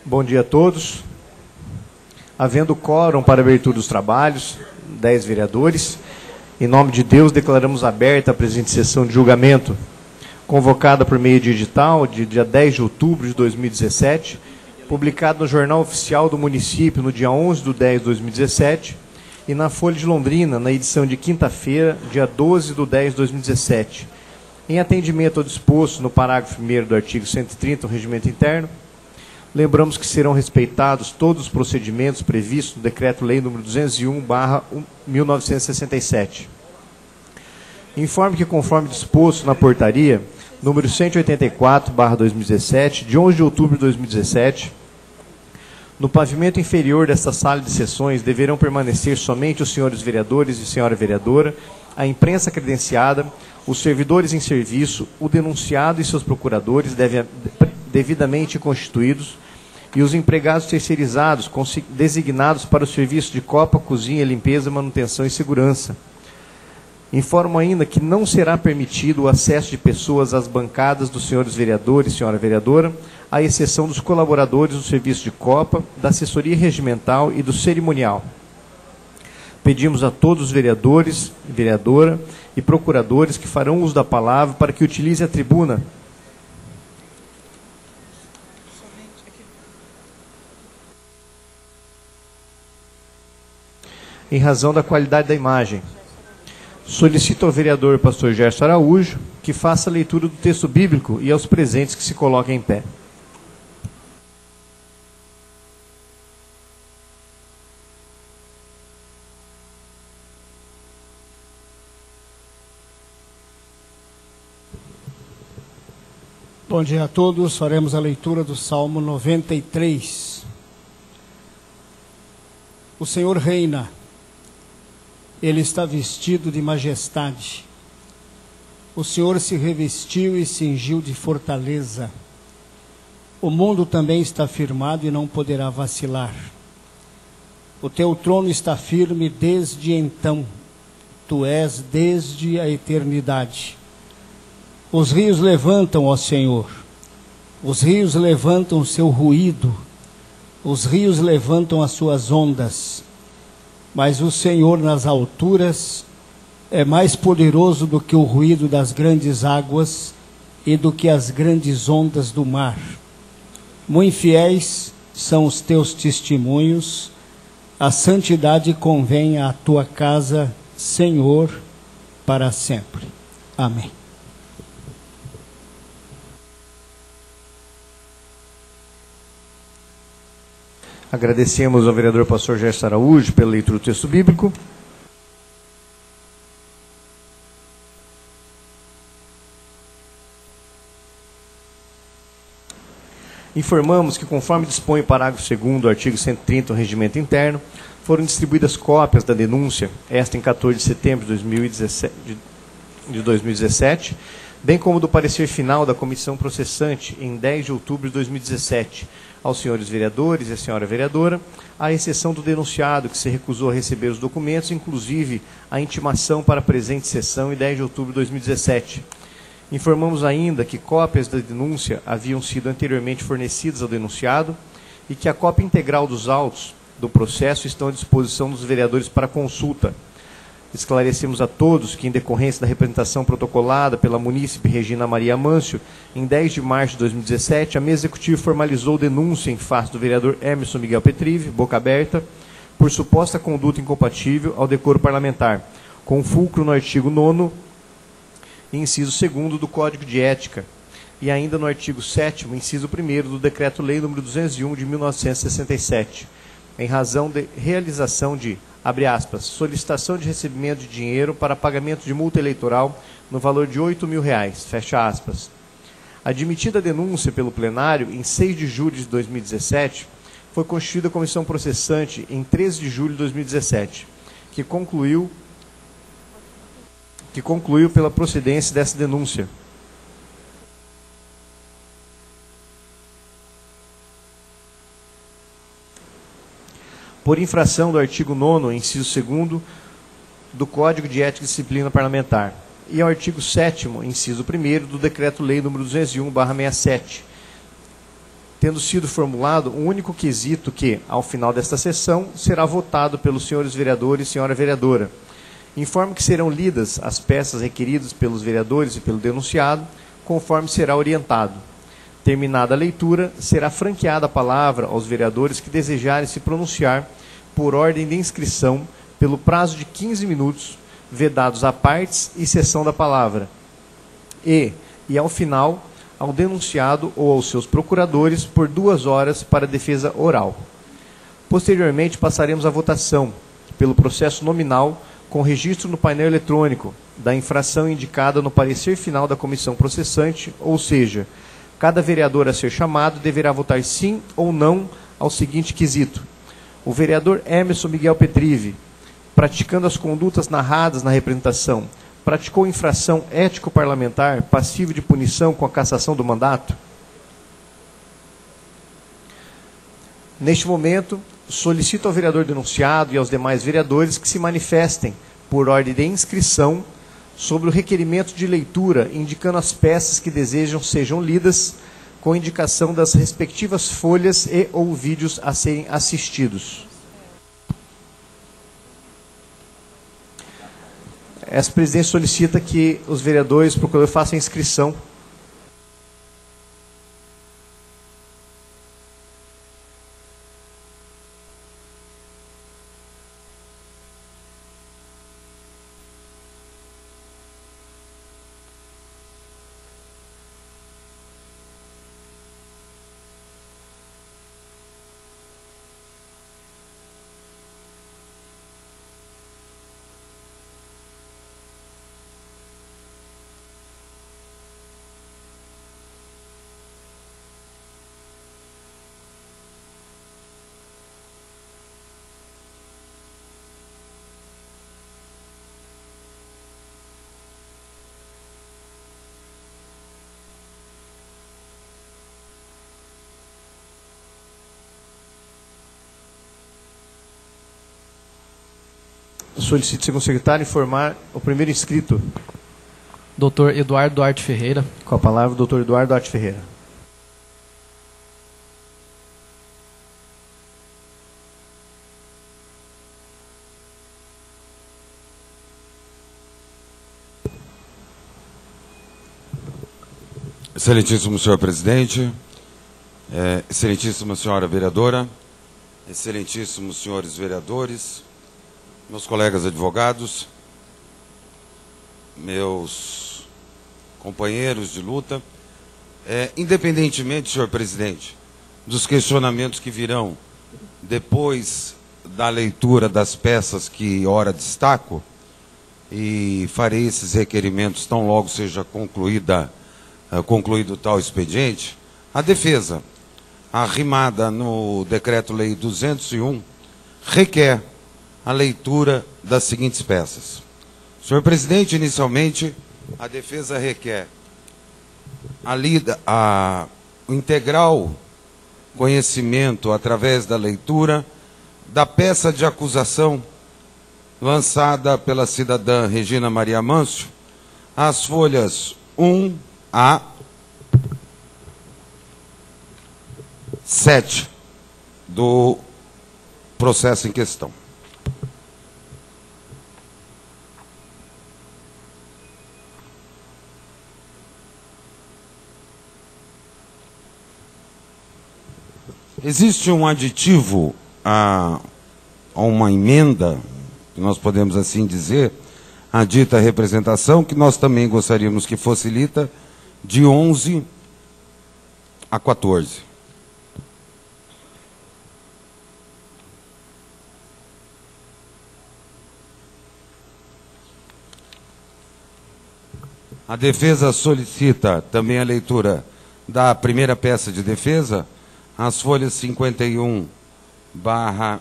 Bom dia a todos. Havendo quórum para a abertura dos trabalhos, 10 vereadores, em nome de Deus declaramos aberta a presente sessão de julgamento, convocada por meio de edital de dia 10 de outubro de 2017, publicado no Jornal Oficial do Município no dia 11/10/2017 e na Folha de Londrina, na edição de quinta-feira, dia 12/10/2017, em atendimento ao disposto no parágrafo 1º do artigo 130 do Regimento Interno. Lembramos que serão respeitados todos os procedimentos previstos no Decreto-Lei nº 201/1967. Informe que, conforme disposto na portaria número 184/2017, de 11 de outubro de 2017, no pavimento inferior desta sala de sessões deverão permanecer somente os senhores vereadores e senhora vereadora, a imprensa credenciada, os servidores em serviço, o denunciado e seus procuradores devidamente constituídos e os empregados terceirizados designados para o serviço de copa, cozinha, limpeza, manutenção e segurança. Informo ainda que não será permitido o acesso de pessoas às bancadas dos senhores vereadores e senhora vereadora, à exceção dos colaboradores do serviço de copa, da assessoria regimental e do cerimonial. Pedimos a todos os vereadores, vereadora e procuradores que farão uso da palavra para que utilize a tribuna em razão da qualidade da imagem. Solicito ao vereador pastor Gerson Araújo que faça a leitura do texto bíblico e aos presentes que se coloquem em pé. Bom dia a todos, faremos a leitura do Salmo 93. O Senhor reina, Ele está vestido de majestade. O Senhor se revestiu e cingiu de fortaleza. O mundo também está firmado e não poderá vacilar. O teu trono está firme desde então, tu és desde a eternidade. Os rios levantam, ó Senhor, os rios levantam o seu ruído, os rios levantam as suas ondas, mas o Senhor nas alturas é mais poderoso do que o ruído das grandes águas e do que as grandes ondas do mar. Muito fiéis são os teus testemunhos, a santidade convém à tua casa, Senhor, para sempre. Amém. Agradecemos ao vereador pastor Gerson Araújo pela leitura do texto bíblico. Informamos que, conforme dispõe o parágrafo 2º do artigo 130 do Regimento Interno, foram distribuídas cópias da denúncia, esta em 14 de setembro de 2017, bem como do parecer final da comissão processante em 10 de outubro de 2017, aos senhores vereadores e à senhora vereadora, à exceção do denunciado, que se recusou a receber os documentos, inclusive a intimação para a presente sessão em 10 de outubro de 2017. Informamos ainda que cópias da denúncia haviam sido anteriormente fornecidas ao denunciado e que a cópia integral dos autos do processo estão à disposição dos vereadores para consulta. Esclarecemos a todos que, em decorrência da representação protocolada pela munícipe Regina Maria Mâncio, em 10 de março de 2017, a mesa executiva formalizou denúncia em face do vereador Emerson Miguel Petrive, Boca Aberta, por suposta conduta incompatível ao decoro parlamentar, com fulcro no artigo 9º, inciso 2º do Código de Ética, e ainda no artigo 7º, inciso 1º do Decreto-Lei nº 201 de 1967, em razão de realização de, abre aspas, solicitação de recebimento de dinheiro para pagamento de multa eleitoral no valor de R$8.000, fecha aspas. Admitida a denúncia pelo plenário, em 6 de julho de 2017, foi constituída a comissão processante em 13 de julho de 2017, que concluiu pela procedência dessa denúncia. Por infração do artigo 9º, inciso 2º, do Código de Ética e Disciplina Parlamentar, e ao artigo 7º, inciso 1º, do Decreto-Lei nº 201/67, tendo sido formulado um único quesito que, ao final desta sessão, será votado pelos senhores vereadores e senhora vereadora. Informo que serão lidas as peças requeridas pelos vereadores e pelo denunciado, conforme será orientado. Terminada a leitura, será franqueada a palavra aos vereadores que desejarem se pronunciar por ordem de inscrição pelo prazo de 15 minutos, vedados a partes e cessão da palavra. E ao final, ao denunciado ou aos seus procuradores por 2 horas para defesa oral. Posteriormente, passaremos à votação, pelo processo nominal, com registro no painel eletrônico da infração indicada no parecer final da comissão processante, ou seja, cada vereador a ser chamado deverá votar sim ou não ao seguinte quesito. O vereador Emerson Miguel Petrive, praticando as condutas narradas na representação, praticou infração ético-parlamentar passível de punição com a cassação do mandato? Neste momento, solicito ao vereador denunciado e aos demais vereadores que se manifestem, por ordem de inscrição, sobre o requerimento de leitura, indicando as peças que desejam sejam lidas, com indicação das respectivas folhas e ou vídeos a serem assistidos. Essa presidência solicita que os vereadores, procuradores, façam a inscrição. Solicito, segundo secretário, informar o primeiro inscrito. Dr. Eduardo Duarte Ferreira. Com a palavra, o Dr. Eduardo Duarte Ferreira. Excelentíssimo senhor presidente, excelentíssima senhora vereadora, excelentíssimos senhores vereadores, meus colegas advogados, meus companheiros de luta, independentemente, senhor presidente, dos questionamentos que virão depois da leitura das peças que ora destaco, e farei esses requerimentos tão logo seja concluído tal expediente, a defesa, arrimada no Decreto-Lei 201, requer a leitura das seguintes peças. Senhor presidente, inicialmente, a defesa requer o integral conhecimento, através da leitura, da peça de acusação lançada pela cidadã Regina Maria Mâncio, as folhas 1 a 7 do processo em questão. Existe um aditivo a uma emenda, que nós podemos assim dizer, a dita representação, que nós também gostaríamos que fosse lida, de 11 a 14. A defesa solicita também a leitura da primeira peça de defesa, as folhas 51 barra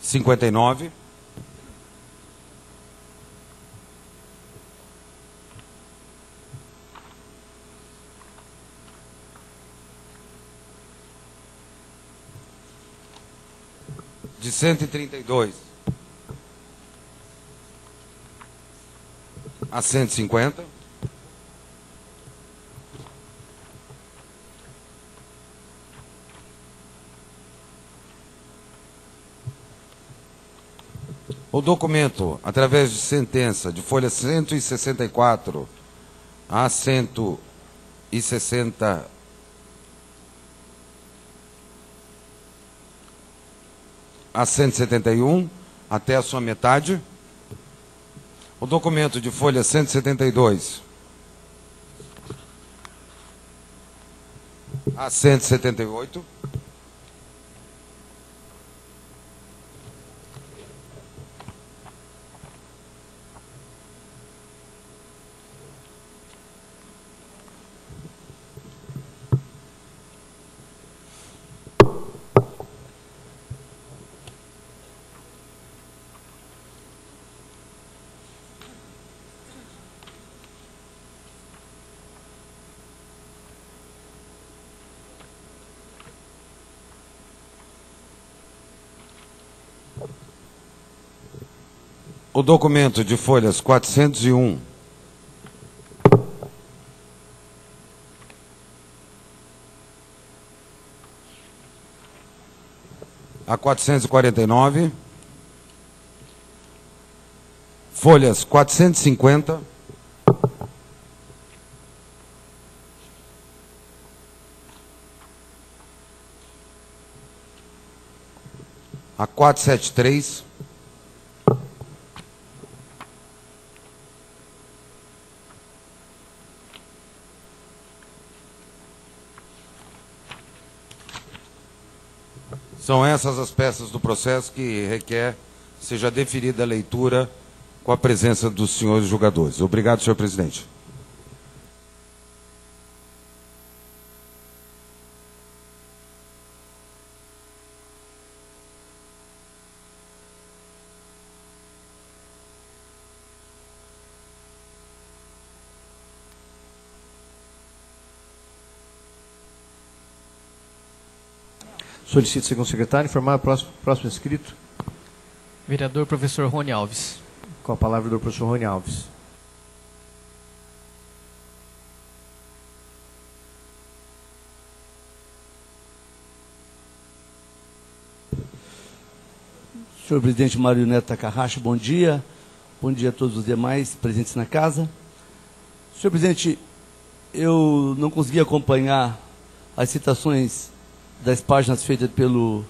59, de 132 a 150, O documento, através de sentença, de folha 164 a 160 a 171, até a sua metade. O documento de folha 172 a 178. O documento de folhas 401 a 449, folhas 450 a 473, são essas as peças do processo que requer seja deferida a leitura com a presença dos senhores julgadores. Obrigado, senhor presidente. Solicito, segundo o secretário, informar o próximo inscrito. Vereador professor Rony Alves. Com a palavra do professor Rony Alves. Senhor presidente Mário Neto Takahashi, bom dia. Bom dia a todos os demais presentes na casa. Senhor presidente, eu não consegui acompanhar as citações das páginas feitas pelo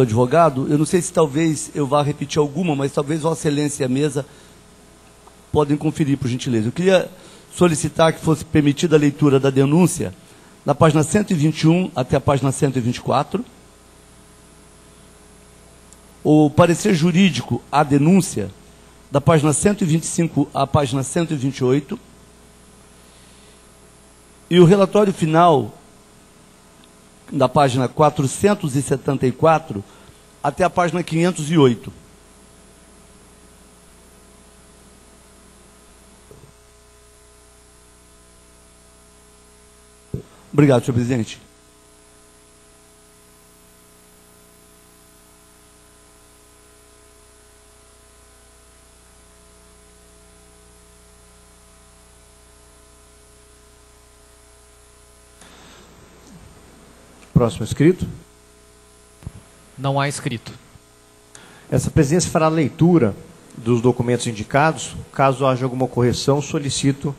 advogado. Eu não sei se talvez eu vá repetir alguma, mas talvez Vossa Excelência e a mesa podem conferir, por gentileza. Eu queria solicitar que fosse permitida a leitura da denúncia da página 121 até a página 124. O parecer jurídico à denúncia da página 125 à página 128. E o relatório final da página 474 até a página 508. Obrigado, senhor presidente. Próximo inscrito. Não há inscrito. Essa presidência fará a leitura dos documentos indicados. Caso haja alguma correção, solicito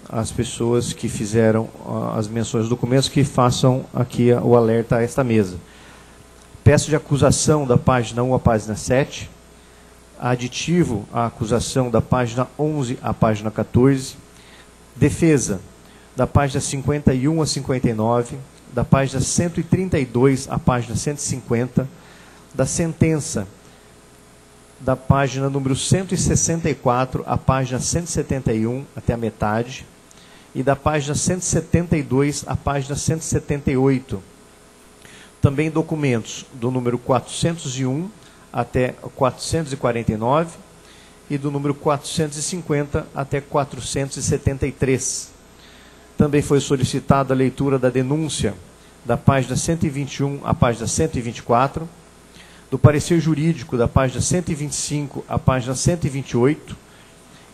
as pessoas que fizeram as menções dos documentos que façam aqui o alerta a esta mesa. Peço de acusação da página 1 à página 7. Aditivo à acusação da página 11 à página 14. Defesa da página 51 a 59, da página 132 à página 150, da sentença da página número 164 à página 171 até a metade, e da página 172 à página 178. Também documentos do número 401 até 449 e do número 450 até 473. Também foi solicitada a leitura da denúncia da página 121 à página 124, do parecer jurídico da página 125 à página 128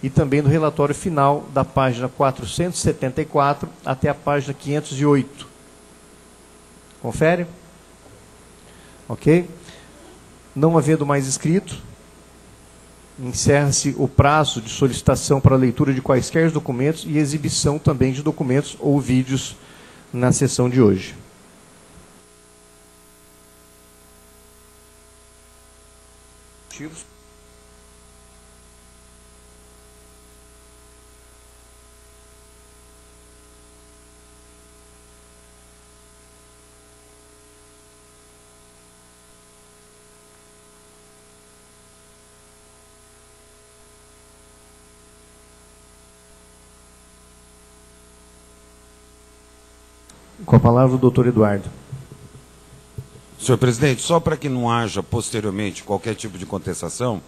e também do relatório final da página 474 até a página 508. Confere? Ok? Não havendo mais inscrito, encerra-se o prazo de solicitação para a leitura de quaisquer documentos e exibição também de documentos ou vídeos na sessão de hoje. Com a palavra o doutor Eduardo. Senhor presidente, só para que não haja posteriormente qualquer tipo de contestação,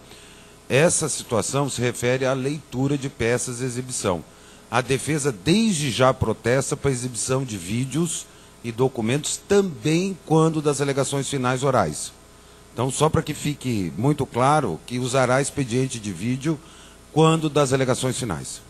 essa situação se refere à leitura de peças de exibição. A defesa desde já protesta para a exibição de vídeos e documentos também quando das alegações finais orais. Então, só para que fique muito claro que usará expediente de vídeo quando das alegações finais.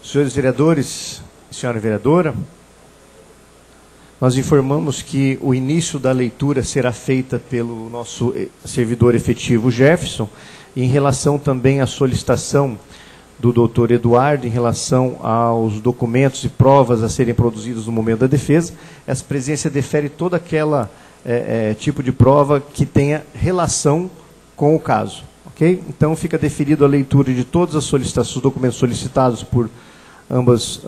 Senhores vereadores, senhora vereadora, nós informamos que o início da leitura será feita pelo nosso servidor efetivo Jefferson, em relação também à solicitação do doutor Eduardo, em relação aos documentos e provas a serem produzidos no momento da defesa. Essa presidência defere toda aquela tipo de prova que tenha relação com o caso. Okay? Então, fica deferido a leitura de todas as solicitações, os documentos solicitados por ambas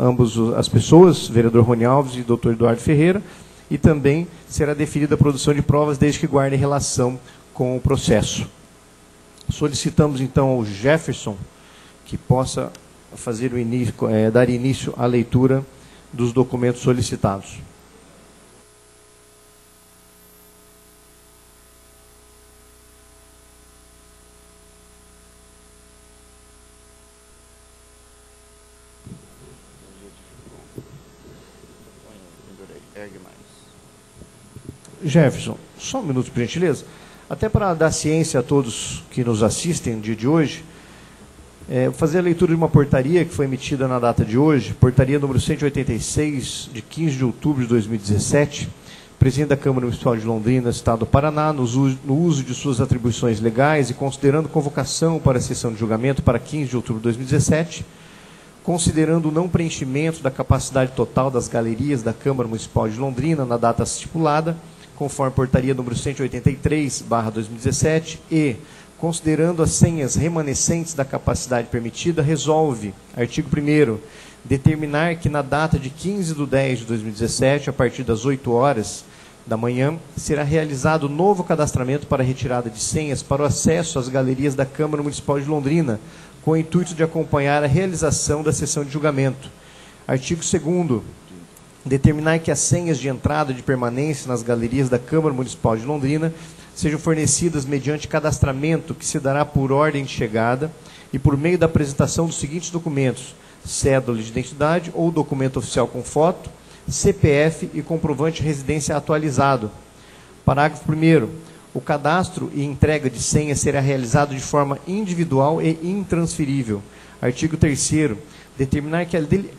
as pessoas, vereador Rony Alves e doutor Eduardo Ferreira, e também será deferida a produção de provas desde que guardem relação com o processo. Solicitamos, então, ao Jefferson que possa fazer o início, dar início à leitura dos documentos solicitados. Jefferson, só um minuto, por gentileza. Até para dar ciência a todos que nos assistem no dia de hoje, vou fazer a leitura de uma portaria que foi emitida na data de hoje, portaria número 186, de 15 de outubro de 2017, presidente da Câmara Municipal de Londrina, Estado do Paraná, no uso de suas atribuições legais e considerando convocação para a sessão de julgamento para 15 de outubro de 2017, considerando o não preenchimento da capacidade total das galerias da Câmara Municipal de Londrina na data estipulada, conforme portaria número 183/2017, e, considerando as senhas remanescentes da capacidade permitida, resolve, artigo 1º, determinar que na data de 15/10/2017, a partir das 8 horas da manhã, será realizado novo cadastramento para retirada de senhas para o acesso às galerias da Câmara Municipal de Londrina, com o intuito de acompanhar a realização da sessão de julgamento. Artigo 2º, determinar que as senhas de entrada e de permanência nas galerias da Câmara Municipal de Londrina sejam fornecidas mediante cadastramento que se dará por ordem de chegada e por meio da apresentação dos seguintes documentos: cédula de identidade ou documento oficial com foto, CPF e comprovante de residência atualizado. Parágrafo 1º. O cadastro e entrega de senha será realizado de forma individual e intransferível. Artigo 3º. Determinar que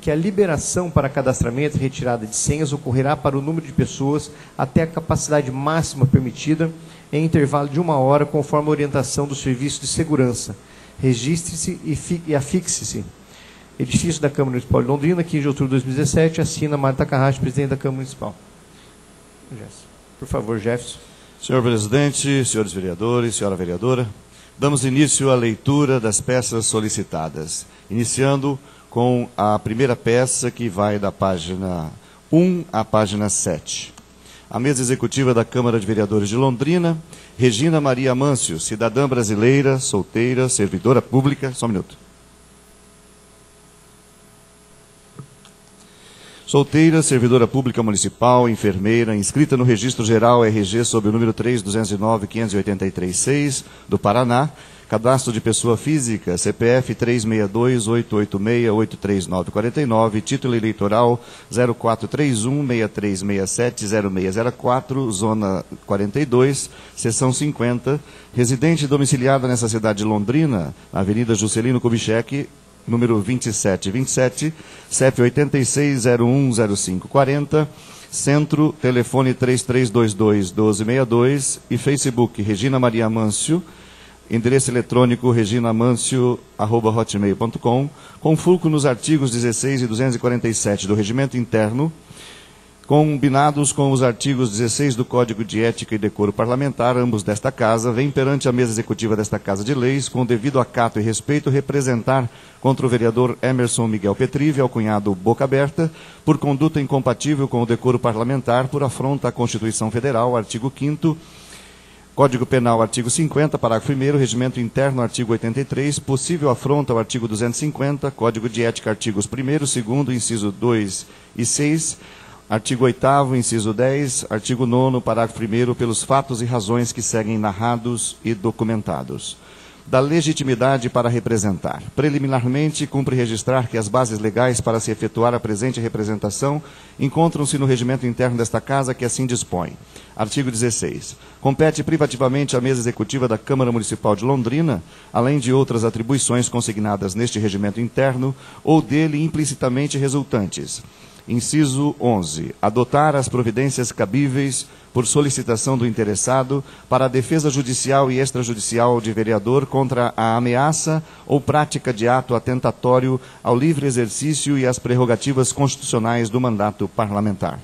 a liberação para cadastramento e retirada de senhas ocorrerá para o número de pessoas até a capacidade máxima permitida em intervalo de 1 hora, conforme a orientação do Serviço de Segurança. Registre-se e afixe-se. Edifício da Câmara Municipal de Londrina, 15 de outubro de 2017, assina Mário Takahashi, presidente da Câmara Municipal. Por favor, Jefferson. Senhor presidente, senhores vereadores, senhora vereadora, damos início à leitura das peças solicitadas, iniciando com a primeira peça, que vai da página 1 à página 7. A mesa executiva da Câmara de Vereadores de Londrina, Regina Maria Amâncio, cidadã brasileira, solteira, servidora pública. Só um minuto. Solteira, servidora pública municipal, enfermeira, inscrita no Registro Geral RG sob o número 3.209.583.6 do Paraná, cadastro de pessoa física, CPF 362-886-83949, título eleitoral 0431-6367-0604, zona 42, seção 50, residente domiciliada nessa cidade de Londrina, Avenida Juscelino Kubitschek, número 2727, CEP 86010540, Centro, telefone 3322-1262 e Facebook Regina Maria Amâncio, endereço eletrônico reginamancio@hotmail.com, com fulcro nos artigos 16 e 247 do Regimento Interno, combinados com os artigos 16 do Código de Ética e Decoro Parlamentar, ambos desta Casa, vem perante a mesa executiva desta Casa de Leis, com devido acato e respeito, representar contra o vereador Emerson Miguel Petrive, alcunhado Boca Aberta, por conduta incompatível com o decoro parlamentar, por afronta à Constituição Federal, artigo 5º, Código Penal, artigo 50, parágrafo 1º, Regimento Interno, artigo 83, possível afronta ao artigo 250, Código de Ética, artigos 1º, 2º, inciso 2 e 6, artigo 8º, inciso 10, artigo 9º, parágrafo 1º, pelos fatos e razões que seguem narrados e documentados. da legitimidade para representar. Preliminarmente, cumpre registrar que as bases legais para se efetuar a presente representação encontram-se no regimento interno desta Casa, que assim dispõe. Artigo 16. Compete privativamente à mesa executiva da Câmara Municipal de Londrina, além de outras atribuições consignadas neste regimento interno ou dele implicitamente resultantes. Inciso 11. Adotar as providências cabíveis por solicitação do interessado para a defesa judicial e extrajudicial de vereador contra a ameaça ou prática de ato atentatório ao livre exercício e às prerrogativas constitucionais do mandato parlamentar.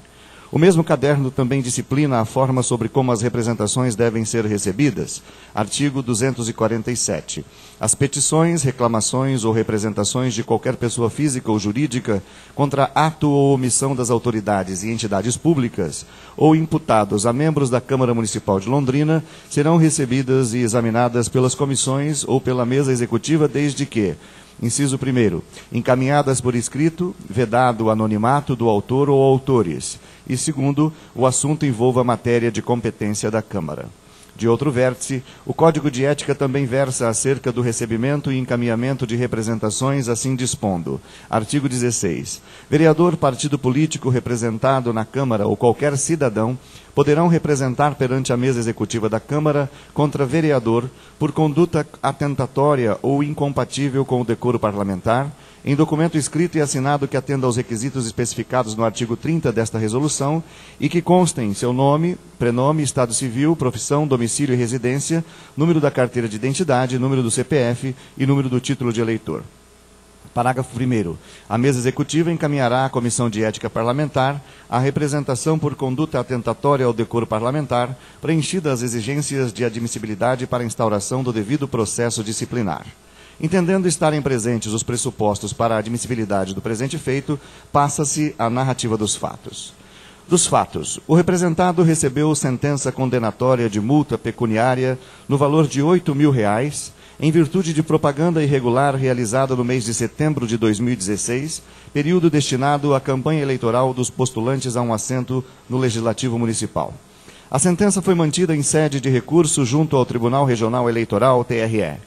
O mesmo caderno também disciplina a forma sobre como as representações devem ser recebidas. Artigo 247. As petições, reclamações ou representações de qualquer pessoa física ou jurídica contra ato ou omissão das autoridades e entidades públicas ou imputados a membros da Câmara Municipal de Londrina serão recebidas e examinadas pelas comissões ou pela mesa executiva desde que: inciso 1º, encaminhadas por escrito, vedado o anonimato do autor ou autores. E segundo, o assunto envolva matéria de competência da Câmara. De outro vértice, o Código de Ética também versa acerca do recebimento e encaminhamento de representações, assim dispondo. Artigo 16. Vereador, partido político representado na Câmara ou qualquer cidadão poderão representar perante a mesa executiva da Câmara contra vereador por conduta atentatória ou incompatível com o decoro parlamentar, em documento escrito e assinado que atenda aos requisitos especificados no artigo 30 desta resolução e que constem seu nome, prenome, estado civil, profissão, domicílio e residência, número da carteira de identidade, número do CPF e número do título de eleitor. Parágrafo 1º. A mesa executiva encaminhará à Comissão de Ética Parlamentar a representação por conduta atentatória ao decoro parlamentar, preenchidas as exigências de admissibilidade para a instauração do devido processo disciplinar. Entendendo estarem presentes os pressupostos para a admissibilidade do presente feito, passa-se à narrativa dos fatos. Dos fatos, o representado recebeu sentença condenatória de multa pecuniária no valor de R$ 8.000, em virtude de propaganda irregular realizada no mês de setembro de 2016, período destinado à campanha eleitoral dos postulantes a um assento no Legislativo Municipal. A sentença foi mantida em sede de recurso junto ao Tribunal Regional Eleitoral, TRE.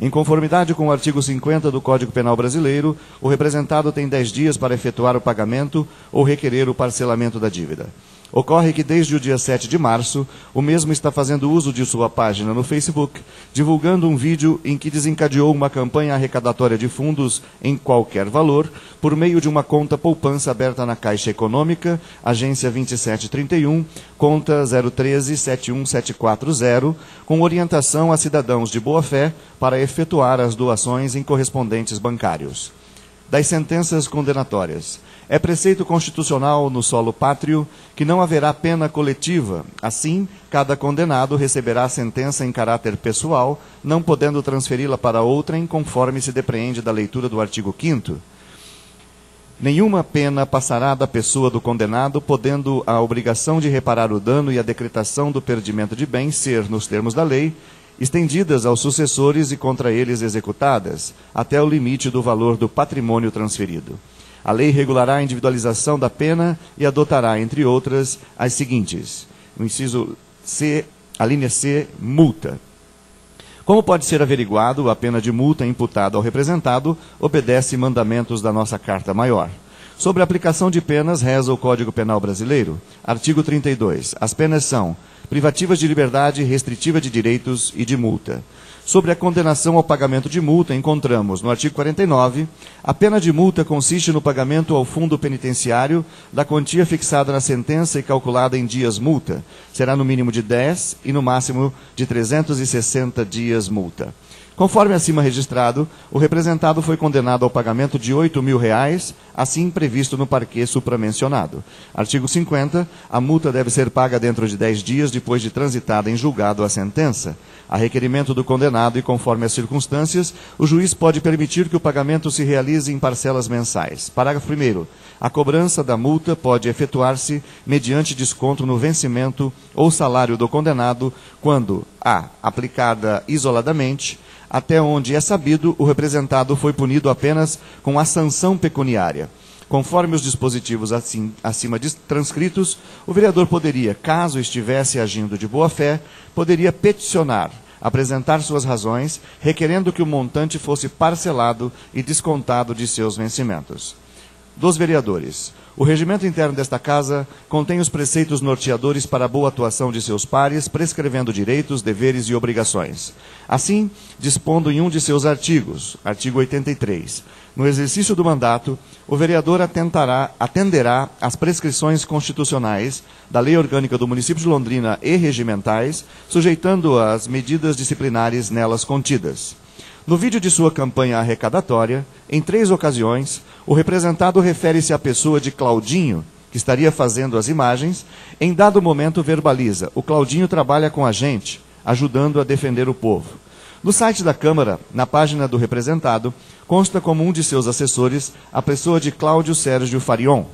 Em conformidade com o artigo 50 do Código Penal Brasileiro, o representado tem 10 dias para efetuar o pagamento ou requerer o parcelamento da dívida. Ocorre que desde o dia 7 de março, o mesmo está fazendo uso de sua página no Facebook, divulgando um vídeo em que desencadeou uma campanha arrecadatória de fundos em qualquer valor, por meio de uma conta poupança aberta na Caixa Econômica, agência 2731, conta 013-71740, com orientação a cidadãos de boa-fé para efetuar as doações em correspondentes bancários. Das sentenças condenatórias. É preceito constitucional no solo pátrio que não haverá pena coletiva. Assim, cada condenado receberá sentença em caráter pessoal, não podendo transferi-la para outrem, conforme se depreende da leitura do artigo 5º. Nenhuma pena passará da pessoa do condenado, podendo a obrigação de reparar o dano e a decretação do perdimento de bens ser, nos termos da lei, estendidas aos sucessores e contra eles executadas, até o limite do valor do patrimônio transferido. A lei regulará a individualização da pena e adotará, entre outras, as seguintes. No inciso C, a linha C, multa. Como pode ser averiguado, a pena de multa imputada ao representado obedece mandamentos da nossa Carta Maior. Sobre a aplicação de penas, reza o Código Penal Brasileiro. Artigo 32. As penas são privativas de liberdade, restritiva de direitos e de multa. Sobre a condenação ao pagamento de multa, encontramos, no artigo 49, a pena de multa consiste no pagamento ao fundo penitenciário da quantia fixada na sentença e calculada em dias multa. Será no mínimo de 10 e no máximo de 360 dias multa. Conforme acima registrado, o representado foi condenado ao pagamento de R$ 8.000, assim previsto no parquê supramencionado. Artigo 50. A multa deve ser paga dentro de 10 dias depois de transitada em julgado a sentença. A requerimento do condenado e conforme as circunstâncias, o juiz pode permitir que o pagamento se realize em parcelas mensais. Parágrafo 1º. A cobrança da multa pode efetuar-se mediante desconto no vencimento ou salário do condenado quando a. aplicada isoladamente, até onde é sabido, o representado foi punido apenas com a sanção pecuniária. Conforme os dispositivos acima transcritos, o vereador poderia, caso estivesse agindo de boa-fé, poderia peticionar apresentar suas razões, requerendo que o montante fosse parcelado e descontado de seus vencimentos. Dos vereadores. O regimento interno desta Casa contém os preceitos norteadores para a boa atuação de seus pares, prescrevendo direitos, deveres e obrigações. Assim, dispondo em um de seus artigos, artigo 83, no exercício do mandato, o vereador atenderá às prescrições constitucionais da Lei Orgânica do Município de Londrina e regimentais, sujeitando às medidas disciplinares nelas contidas. No vídeo de sua campanha arrecadatória, em 3 ocasiões, o representado refere-se à pessoa de Claudinho, que estaria fazendo as imagens, em dado momento verbaliza: o Claudinho trabalha com a gente, ajudando a defender o povo. No site da Câmara, na página do representado, consta como um de seus assessores a pessoa de Cláudio Sérgio Farion.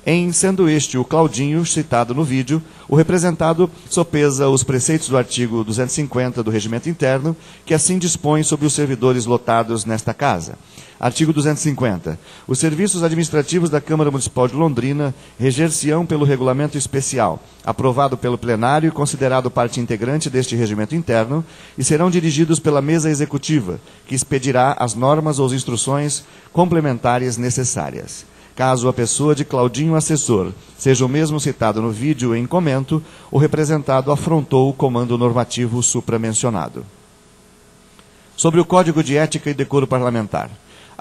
Em sendo este o Claudinho, citado no vídeo, o representado sopesa os preceitos do artigo 250 do Regimento Interno, que assim dispõe sobre os servidores lotados nesta Casa. Artigo 250. Os serviços administrativos da Câmara Municipal de Londrina reger-se-ão pelo regulamento especial, aprovado pelo plenário e considerado parte integrante deste regimento interno, e serão dirigidos pela mesa executiva, que expedirá as normas ou as instruções complementares necessárias. Caso a pessoa de Claudinho assessor seja o mesmo citado no vídeo em comento, o representado afrontou o comando normativo supramencionado. Sobre o Código de Ética e Decoro Parlamentar.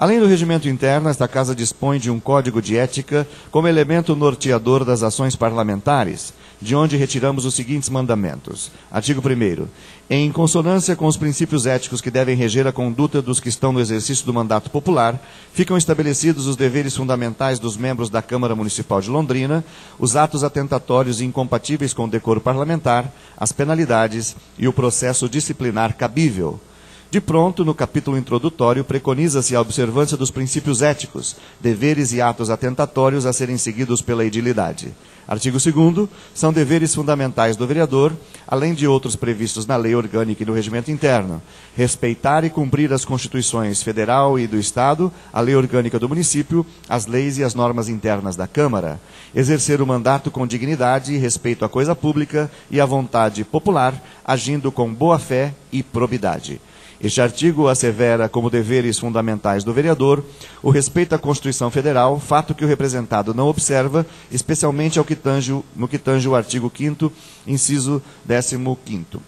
Além do regimento interno, esta Casa dispõe de um Código de Ética como elemento norteador das ações parlamentares, de onde retiramos os seguintes mandamentos. Artigo 1º. Em consonância com os princípios éticos que devem reger a conduta dos que estão no exercício do mandato popular, ficam estabelecidos os deveres fundamentais dos membros da Câmara Municipal de Londrina, os atos atentatórios e incompatíveis com o decoro parlamentar, as penalidades e o processo disciplinar cabível. De pronto, no capítulo introdutório, preconiza-se a observância dos princípios éticos, deveres e atos atentatórios a serem seguidos pela edilidade. Artigo 2º. São deveres fundamentais do vereador, além de outros previstos na Lei Orgânica e no Regimento Interno: respeitar e cumprir as Constituições Federal e do Estado, a Lei Orgânica do Município, as leis e as normas internas da Câmara; exercer o mandato com dignidade e respeito à coisa pública e à vontade popular, agindo com boa-fé e probidade. Este artigo assevera como deveres fundamentais do vereador o respeito à Constituição Federal, fato que o representado não observa, especialmente no que tange o artigo 5º, inciso 15º.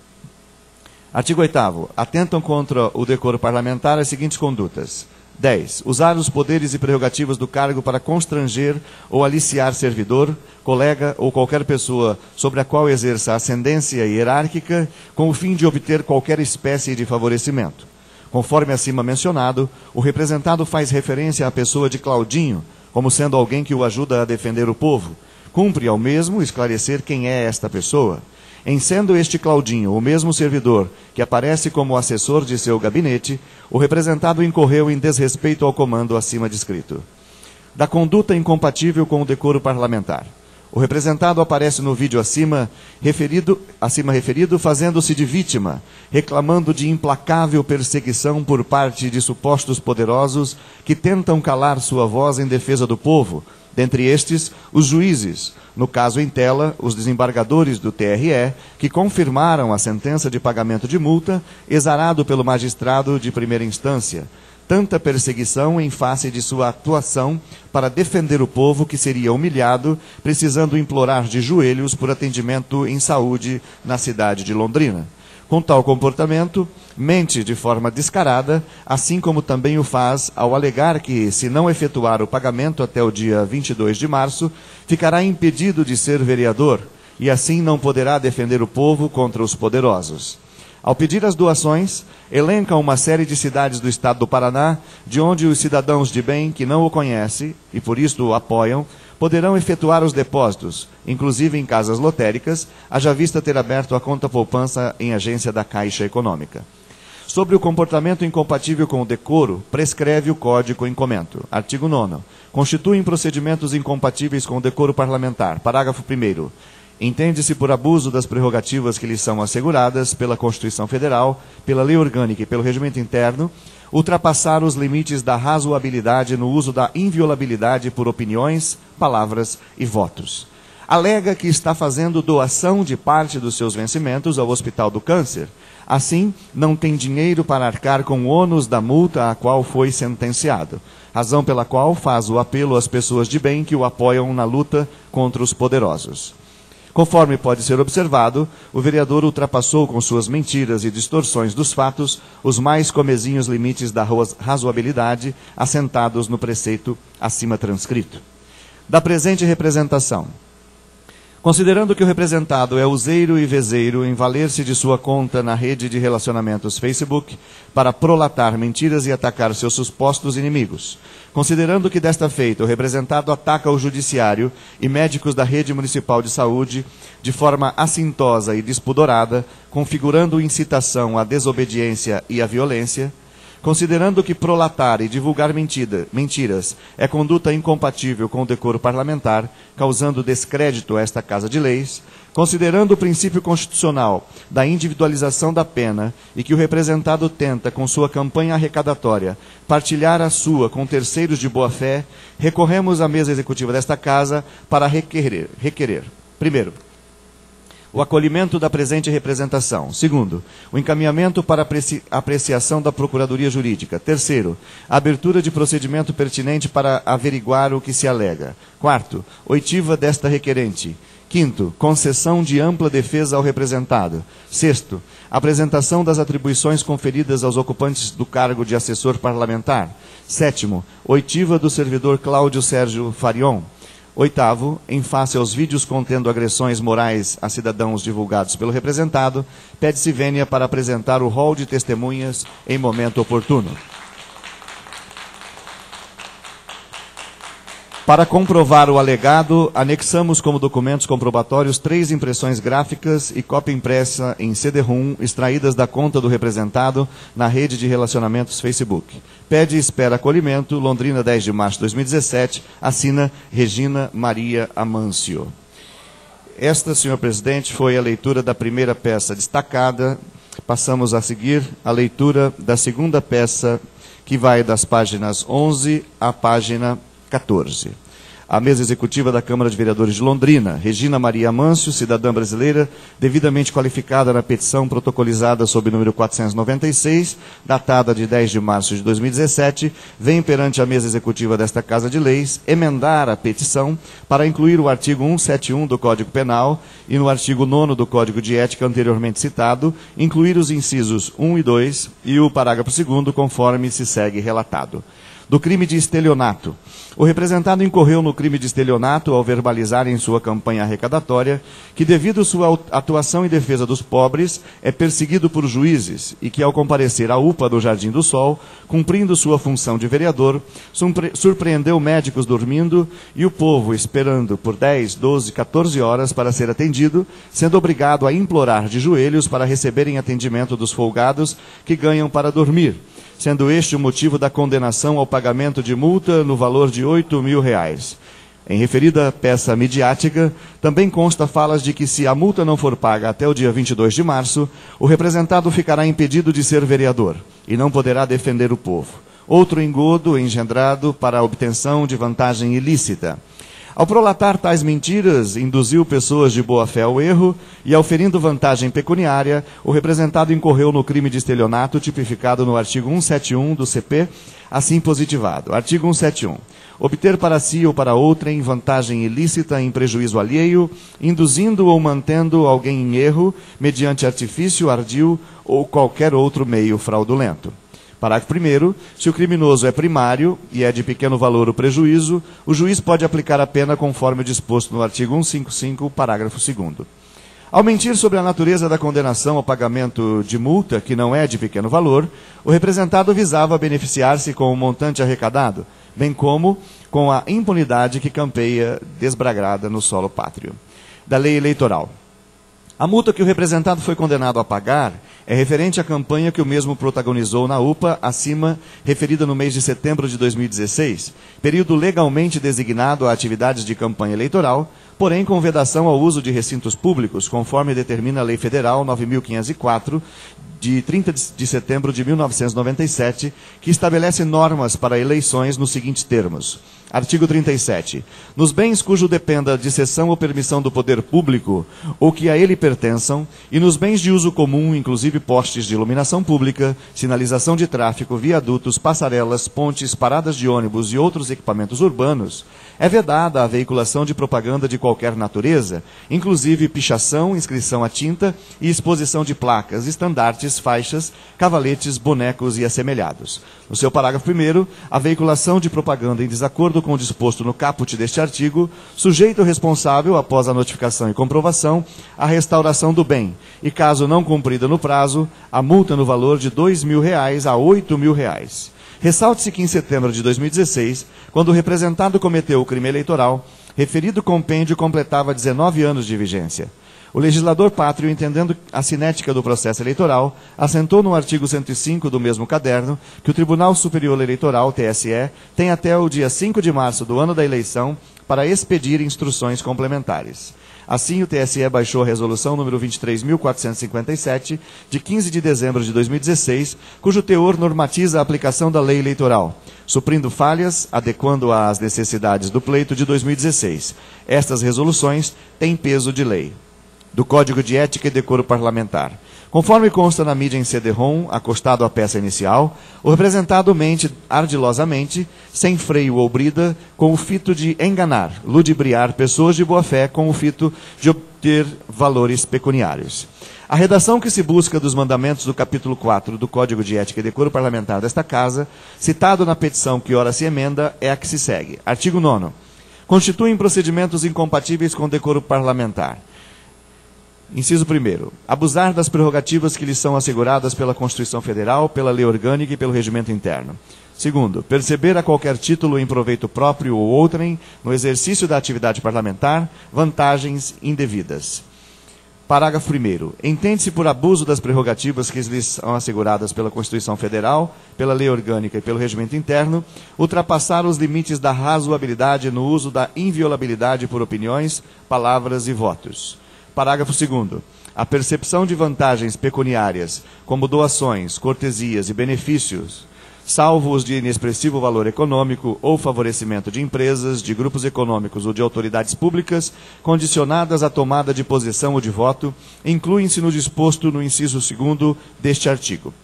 Artigo 8º. Atentam contra o decoro parlamentar as seguintes condutas. 10. Usar os poderes e prerrogativas do cargo para constranger ou aliciar servidor, colega ou qualquer pessoa sobre a qual exerça ascendência hierárquica, com o fim de obter qualquer espécie de favorecimento. Conforme acima mencionado, o representado faz referência à pessoa de Claudinho, como sendo alguém que o ajuda a defender o povo. Cumpre ao mesmo esclarecer quem é esta pessoa. Em sendo este Claudinho o mesmo servidor que aparece como assessor de seu gabinete, o representado incorreu em desrespeito ao comando acima descrito. Da conduta incompatível com o decoro parlamentar. O representado aparece no vídeo acima referido fazendo-se de vítima, reclamando de implacável perseguição por parte de supostos poderosos que tentam calar sua voz em defesa do povo, dentre estes, os juízes, no caso em tela, os desembargadores do TRE, que confirmaram a sentença de pagamento de multa, exarado pelo magistrado de primeira instância. Tanta perseguição em face de sua atuação para defender o povo que seria humilhado, precisando implorar de joelhos por atendimento em saúde na cidade de Londrina. Com tal comportamento, mente de forma descarada, assim como também o faz ao alegar que, se não efetuar o pagamento até o dia 22 de março, ficará impedido de ser vereador e assim não poderá defender o povo contra os poderosos. Ao pedir as doações, elenca uma série de cidades do estado do Paraná, de onde os cidadãos de bem que não o conhecem e por isso o apoiam, poderão efetuar os depósitos, inclusive em casas lotéricas, haja vista ter aberto a conta poupança em agência da Caixa Econômica. Sobre o comportamento incompatível com o decoro, prescreve o Código em comento. Artigo 9º. Constituem procedimentos incompatíveis com o decoro parlamentar. Parágrafo 1º. Entende-se por abuso das prerrogativas que lhes são asseguradas pela Constituição Federal, pela Lei Orgânica e pelo Regimento Interno, ultrapassar os limites da razoabilidade no uso da inviolabilidade por opiniões, palavras e votos. alega que está fazendo doação de parte dos seus vencimentos ao Hospital do Câncer. Assim, não tem dinheiro para arcar com o ônus da multa a qual foi sentenciado, razão pela qual faz o apelo às pessoas de bem que o apoiam na luta contra os poderosos. Conforme pode ser observado, o vereador ultrapassou com suas mentiras e distorções dos fatos os mais comezinhos limites da razoabilidade assentados no preceito acima transcrito. Da presente representação, considerando que o representado é useiro e vezeiro em valer-se de sua conta na rede de relacionamentos Facebook para prolatar mentiras e atacar seus supostos inimigos, considerando que desta feita o representado ataca o judiciário e médicos da rede municipal de saúde de forma assintosa e despudorada, configurando incitação à desobediência e à violência, considerando que prolatar e divulgar mentiras é conduta incompatível com o decoro parlamentar, causando descrédito a esta Casa de Leis, considerando o princípio constitucional da individualização da pena e que o representado tenta, com sua campanha arrecadatória, partilhar a sua com terceiros de boa-fé, recorremos à mesa executiva desta Casa para requerer. Primeiro, o acolhimento da presente representação. Segundo, o encaminhamento para apreciação da Procuradoria Jurídica. Terceiro, a abertura de procedimento pertinente para averiguar o que se alega. Quarto, oitiva desta requerente. Quinto, concessão de ampla defesa ao representado. Sexto, apresentação das atribuições conferidas aos ocupantes do cargo de assessor parlamentar. Sétimo, oitiva do servidor Cláudio Sérgio Farion. Oitavo, em face aos vídeos contendo agressões morais a cidadãos divulgados pelo representado, pede-se vênia para apresentar o rol de testemunhas em momento oportuno. Para comprovar o alegado, anexamos como documentos comprobatórios 3 impressões gráficas e cópia impressa em CD-ROM extraídas da conta do representado na rede de relacionamentos Facebook. Pede e espera acolhimento, Londrina, 10 de março de 2017, assina Regina Maria Amâncio. Esta, senhor presidente, foi a leitura da primeira peça destacada. Passamos a seguir a leitura da segunda peça, que vai das páginas 11 à página 14. A mesa executiva da Câmara de Vereadores de Londrina, Regina Maria Amâncio, cidadã brasileira, devidamente qualificada na petição protocolizada sob o número 496, datada de 10 de março de 2017, vem perante a mesa executiva desta Casa de Leis emendar a petição para incluir o artigo 171 do Código Penal e no artigo 9º do Código de Ética anteriormente citado, incluir os incisos 1 e 2 e o parágrafo 2º, conforme se segue relatado. Do crime de estelionato. O representado incorreu no crime de estelionato ao verbalizar em sua campanha arrecadatória que, devido sua atuação em defesa dos pobres, é perseguido por juízes e que, ao comparecer à UPA do Jardim do Sol, cumprindo sua função de vereador, surpreendeu médicos dormindo e o povo esperando por 10, 12, 14 horas para ser atendido, sendo obrigado a implorar de joelhos para receberem atendimento dos folgados que ganham para dormir, sendo este o motivo da condenação ao pagamento de multa no valor de R$8.000. Em referida peça midiática, também consta falas de que, se a multa não for paga até o dia 22 de março, o representado ficará impedido de ser vereador e não poderá defender o povo. Outro engodo engendrado para a obtenção de vantagem ilícita. Ao prolatar tais mentiras, induziu pessoas de boa-fé ao erro e, auferindo vantagem pecuniária, o representado incorreu no crime de estelionato tipificado no artigo 171 do CP, assim positivado. Artigo 171. Obter para si ou para outrem vantagem ilícita em prejuízo alheio, induzindo ou mantendo alguém em erro, mediante artifício, ardil ou qualquer outro meio fraudulento. Parágrafo 1º. Se o criminoso é primário e é de pequeno valor o prejuízo, o juiz pode aplicar a pena conforme o disposto no artigo 155, parágrafo 2º. Ao mentir sobre a natureza da condenação ao pagamento de multa, que não é de pequeno valor, o representado visava beneficiar-se com o montante arrecadado, bem como com a impunidade que campeia desbragrada no solo pátrio. Da lei eleitoral. A multa que o representado foi condenado a pagar é referente à campanha que o mesmo protagonizou na UPA, acima referida no mês de setembro de 2016, período legalmente designado a atividades de campanha eleitoral, porém com vedação ao uso de recintos públicos, conforme determina a Lei Federal 9.504, de 30 de setembro de 1997, que estabelece normas para eleições nos seguintes termos. Artigo 37. Nos bens cujo dependa de cessão ou permissão do poder público, ou que a ele pertençam, e nos bens de uso comum, inclusive postes de iluminação pública, sinalização de tráfego, viadutos, passarelas, pontes, paradas de ônibus e outros equipamentos urbanos, é vedada a veiculação de propaganda de qualquer natureza, inclusive pichação, inscrição a tinta e exposição de placas, estandartes, faixas, cavaletes, bonecos e assemelhados. No seu parágrafo 1º, a veiculação de propaganda em desacordo com o disposto no caput deste artigo, sujeita o responsável, após a notificação e comprovação, à restauração do bem, e caso não cumprida no prazo, a multa no valor de R$ 2.000 a R$ 8.000. Ressalte-se que em setembro de 2016, quando o representado cometeu o crime eleitoral, referido compêndio completava 19 anos de vigência. O legislador pátrio, entendendo a cinética do processo eleitoral, assentou no artigo 105 do mesmo caderno que o Tribunal Superior Eleitoral, TSE, tem até o dia 5 de março do ano da eleição para expedir instruções complementares. Assim, o TSE baixou a resolução número 23.457, de 15 de dezembro de 2016, cujo teor normatiza a aplicação da lei eleitoral, suprindo falhas, adequando-a às necessidades do pleito de 2016. Estas resoluções têm peso de lei. Do Código de Ética e Decoro Parlamentar. Conforme consta na mídia em CD-ROM, acostado à peça inicial, o representado mente ardilosamente, sem freio ou brida, com o fito de enganar, ludibriar pessoas de boa-fé com o fito de obter valores pecuniários. A redação que se busca dos mandamentos do capítulo 4 do Código de Ética e Decoro Parlamentar desta Casa, citado na petição que ora se emenda, é a que se segue. Artigo 9º. Constituem procedimentos incompatíveis com o decoro parlamentar. Inciso 1º. Abusar das prerrogativas que lhes são asseguradas pela Constituição Federal, pela Lei Orgânica e pelo Regimento Interno. 2º. Perceber a qualquer título em proveito próprio ou outrem, no exercício da atividade parlamentar, vantagens indevidas. Parágrafo 1º. Entende-se por abuso das prerrogativas que lhes são asseguradas pela Constituição Federal, pela Lei Orgânica e pelo Regimento Interno, ultrapassar os limites da razoabilidade no uso da inviolabilidade por opiniões, palavras e votos. Parágrafo 2º. A percepção de vantagens pecuniárias, como doações, cortesias e benefícios, salvo os de inexpressivo valor econômico ou favorecimento de empresas, de grupos econômicos ou de autoridades públicas, condicionadas à tomada de posição ou de voto, incluem-se no disposto no inciso 2º deste artigo.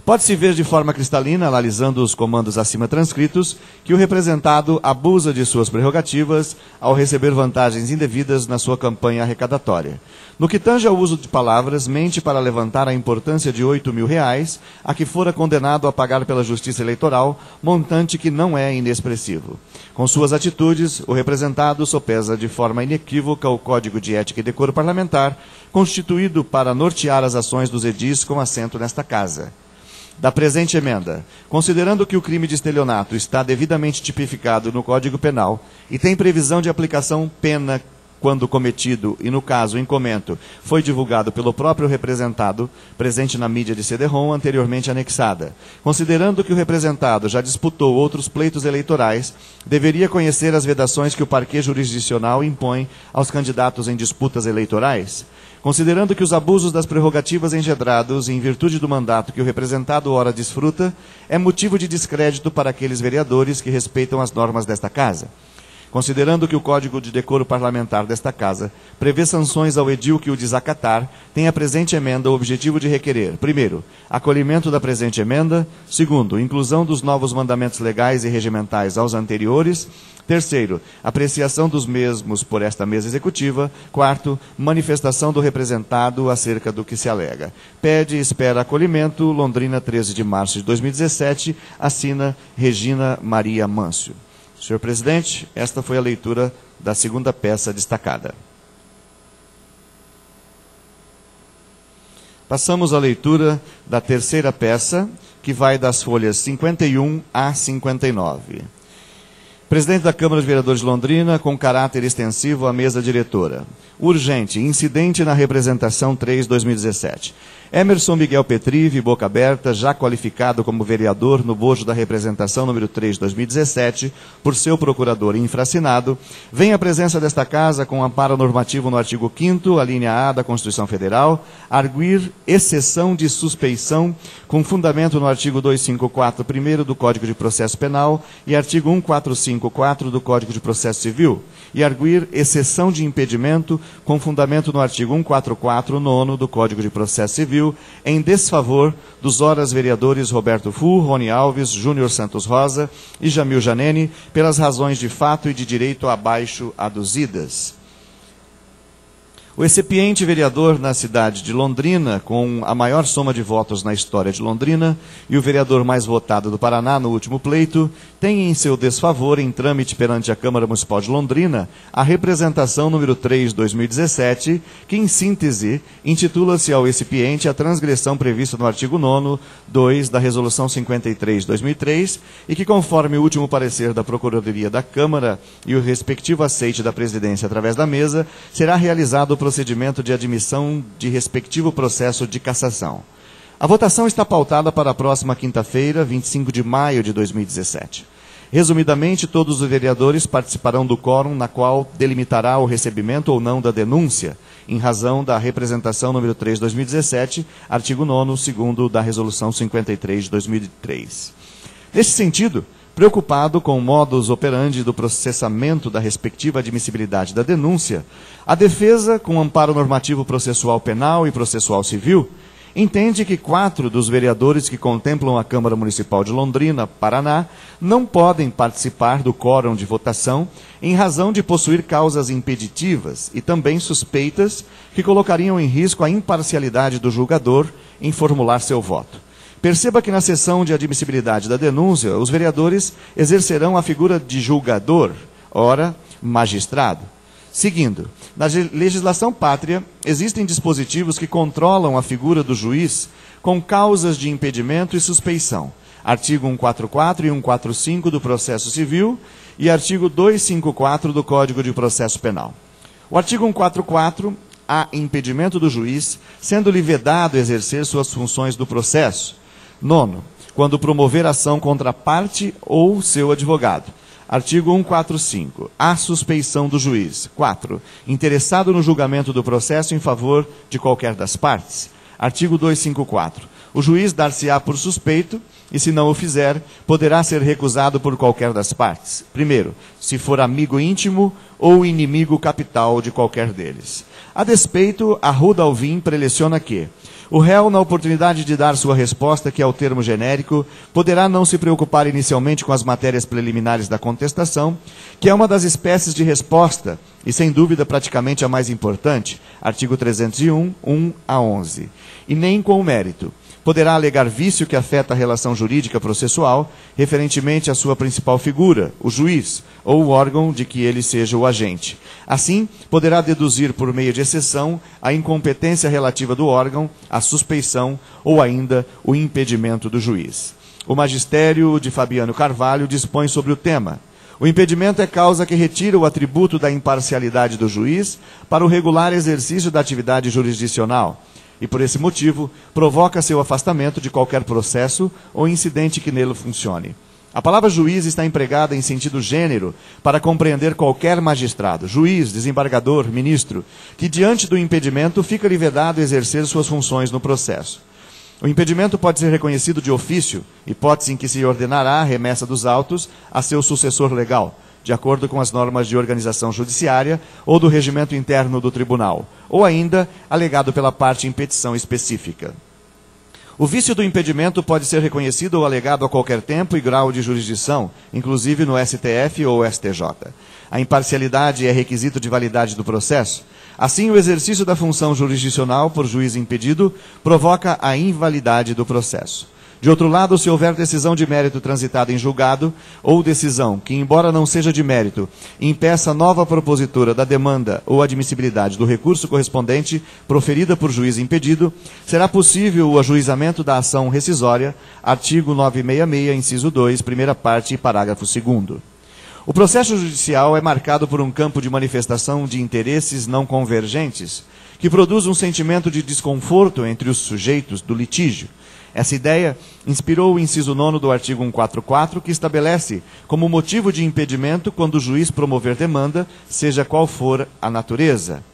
Pode-se ver de forma cristalina, analisando os comandos acima transcritos, que o representado abusa de suas prerrogativas ao receber vantagens indevidas na sua campanha arrecadatória. No que tange ao uso de palavras, mente para levantar a importância de R$ 8.000, a que fora condenado a pagar pela Justiça Eleitoral, montante que não é inexpressivo. Com suas atitudes, o representado sopesa de forma inequívoca o Código de Ética e Decoro Parlamentar, constituído para nortear as ações dos edis com assento nesta Casa. Da presente emenda, considerando que o crime de estelionato está devidamente tipificado no Código Penal e tem previsão de aplicação pena quando cometido e, no caso, em comento, foi divulgado pelo próprio representado, presente na mídia de CD-ROM anteriormente anexada. Considerando que o representado já disputou outros pleitos eleitorais, deveria conhecer as vedações que o parquê jurisdicional impõe aos candidatos em disputas eleitorais. Considerando que os abusos das prerrogativas engendrados em virtude do mandato que o representado ora desfruta, é motivo de descrédito para aqueles vereadores que respeitam as normas desta Casa. Considerando que o Código de Decoro Parlamentar desta Casa prevê sanções ao edil que o desacatar, tem a presente emenda o objetivo de requerer, primeiro, acolhimento da presente emenda, segundo, inclusão dos novos mandamentos legais e regimentais aos anteriores, terceiro, apreciação dos mesmos por esta mesa executiva, quarto, manifestação do representado acerca do que se alega. Pede e espera acolhimento, Londrina, 13 de março de 2017, assina Regina Maria Mâncio. Senhor presidente, esta foi a leitura da segunda peça destacada. Passamos à leitura da terceira peça, que vai das folhas 51 a 59. Presidente da Câmara de Vereadores de Londrina, com caráter extensivo à mesa diretora. Urgente, incidente na representação 3/2017. Emerson Miguel Petrive, Boca Aberta, já qualificado como vereador no bojo da representação número 3/2017, por seu procurador infraassinado, vem à presença desta Casa com amparo normativo no artigo 5º, a linha A da Constituição Federal, arguir exceção de suspeição com fundamento no artigo 254, primeiro do Código de Processo Penal e artigo 1454 do Código de Processo Civil, e arguir exceção de impedimento com fundamento no artigo 144, nono do Código de Processo Civil, em desfavor dos horas vereadores Roberto Fu, Rony Alves, Júnior Santos Rosa e Jamil Janene, pelas razões de fato e de direito abaixo aduzidas. O excipiente vereador na cidade de Londrina, com a maior soma de votos na história de Londrina, e o vereador mais votado do Paraná no último pleito, tem em seu desfavor, em trâmite perante a Câmara Municipal de Londrina, a representação número 3/2017, que, em síntese, intitula-se ao excipiente a transgressão prevista no artigo 9º, 2 da Resolução 53/2003, e que, conforme o último parecer da Procuradoria da Câmara e o respectivo aceite da Presidência através da mesa, será realizado o procedimento de admissão de respectivo processo de cassação. A votação está pautada para a próxima quinta-feira, 25 de maio de 2017. Resumidamente, todos os vereadores participarão do quórum na qual delimitará o recebimento ou não da denúncia, em razão da representação número 3/2017, artigo 9º, segundo da Resolução 53 de 2003. Neste sentido, preocupado com o modus operandi do processamento da respectiva admissibilidade da denúncia, a defesa, com amparo normativo processual penal e processual civil, entende que 4 dos vereadores que contemplam a Câmara Municipal de Londrina, Paraná, não podem participar do quórum de votação em razão de possuir causas impeditivas e também suspeitas que colocariam em risco a imparcialidade do julgador em formular seu voto. Perceba que na sessão de admissibilidade da denúncia, os vereadores exercerão a figura de julgador, ora, magistrado. Seguindo, na legislação pátria, existem dispositivos que controlam a figura do juiz com causas de impedimento e suspeição. Artigo 144 e 145 do Processo Civil e artigo 254 do Código de Processo Penal. O artigo 144 há impedimento do juiz, sendo-lhe vedado exercer suas funções do processo. 9º, quando promover ação contra a parte ou seu advogado. Artigo 145. Há suspeição do juiz. 4. Interessado no julgamento do processo em favor de qualquer das partes. Artigo 254. O juiz dar-se-á por suspeito e, se não o fizer, poderá ser recusado por qualquer das partes. Primeiro, se for amigo íntimo ou inimigo capital de qualquer deles. A despeito, a Ruda Alvim preleciona que o réu, na oportunidade de dar sua resposta, que é o termo genérico, poderá não se preocupar inicialmente com as matérias preliminares da contestação, que é uma das espécies de resposta, e sem dúvida praticamente a mais importante, artigo 301, 1 a 11, e nem com o mérito. Poderá alegar vício que afeta a relação jurídica processual, referentemente à sua principal figura, o juiz, ou o órgão de que ele seja o agente. Assim, poderá deduzir por meio de exceção a incompetência relativa do órgão, a suspeição ou ainda o impedimento do juiz. O magistério de Fabiano Carvalho dispõe sobre o tema. O impedimento é causa que retira o atributo da imparcialidade do juiz para o regular exercício da atividade jurisdicional e, por esse motivo, provoca seu afastamento de qualquer processo ou incidente que nele funcione. A palavra juiz está empregada em sentido gênero para compreender qualquer magistrado, juiz, desembargador, ministro, que diante do impedimento fica-lhe vedado exercer suas funções no processo. O impedimento pode ser reconhecido de ofício, hipótese em que se ordenará a remessa dos autos a seu sucessor legal, de acordo com as normas de organização judiciária ou do regimento interno do tribunal, ou ainda alegado pela parte em petição específica. O vício do impedimento pode ser reconhecido ou alegado a qualquer tempo e grau de jurisdição, inclusive no STF ou STJ. A imparcialidade é requisito de validade do processo. Assim, o exercício da função jurisdicional por juiz impedido provoca a invalidade do processo. De outro lado, se houver decisão de mérito transitada em julgado, ou decisão que, embora não seja de mérito, impeça nova propositura da demanda ou admissibilidade do recurso correspondente proferida por juiz impedido, será possível o ajuizamento da ação rescisória, artigo 966, inciso 2, primeira parte e parágrafo 2º. O processo judicial é marcado por um campo de manifestação de interesses não convergentes, que produz um sentimento de desconforto entre os sujeitos do litígio. Essa ideia inspirou o inciso 9º do artigo 144, que estabelece como motivo de impedimento quando o juiz promover demanda, seja qual for a natureza.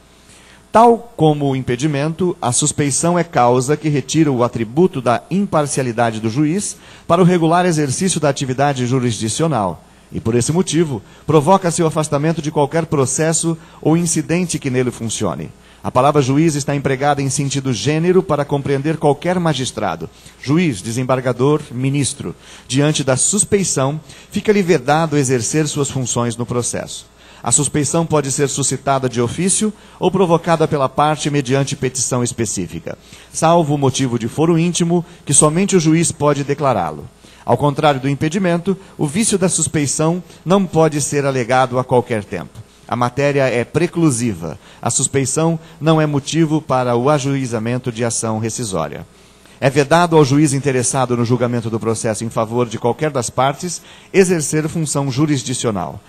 Tal como o impedimento, a suspeição é causa que retira o atributo da imparcialidade do juiz para o regular exercício da atividade jurisdicional. E, por esse motivo, provoca-se o afastamento de qualquer processo ou incidente que nele funcione. A palavra juiz está empregada em sentido gênero para compreender qualquer magistrado. Juiz, desembargador, ministro. Diante da suspeição, fica-lhe vedado exercer suas funções no processo. A suspeição pode ser suscitada de ofício ou provocada pela parte mediante petição específica, salvo o motivo de foro íntimo, que somente o juiz pode declará-lo. Ao contrário do impedimento, o vício da suspeição não pode ser alegado a qualquer tempo. A matéria é preclusiva. A suspeição não é motivo para o ajuizamento de ação rescisória. É vedado ao juiz interessado no julgamento do processo em favor de qualquer das partes exercer função jurisdicional.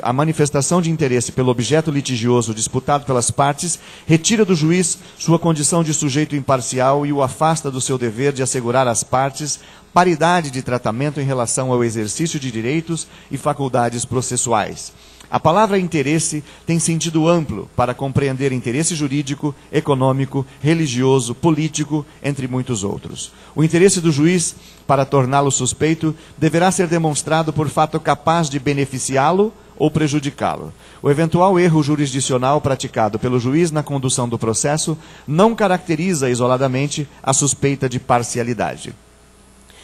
A manifestação de interesse pelo objeto litigioso disputado pelas partes retira do juiz sua condição de sujeito imparcial e o afasta do seu dever de assegurar às partes paridade de tratamento em relação ao exercício de direitos e faculdades processuais. A palavra interesse tem sentido amplo para compreender interesse jurídico, econômico, religioso, político, entre muitos outros. O interesse do juiz, para torná-lo suspeito, deverá ser demonstrado por fato capaz de beneficiá-lo ou prejudicá-lo. O eventual erro jurisdicional praticado pelo juiz na condução do processo não caracteriza isoladamente a suspeita de parcialidade.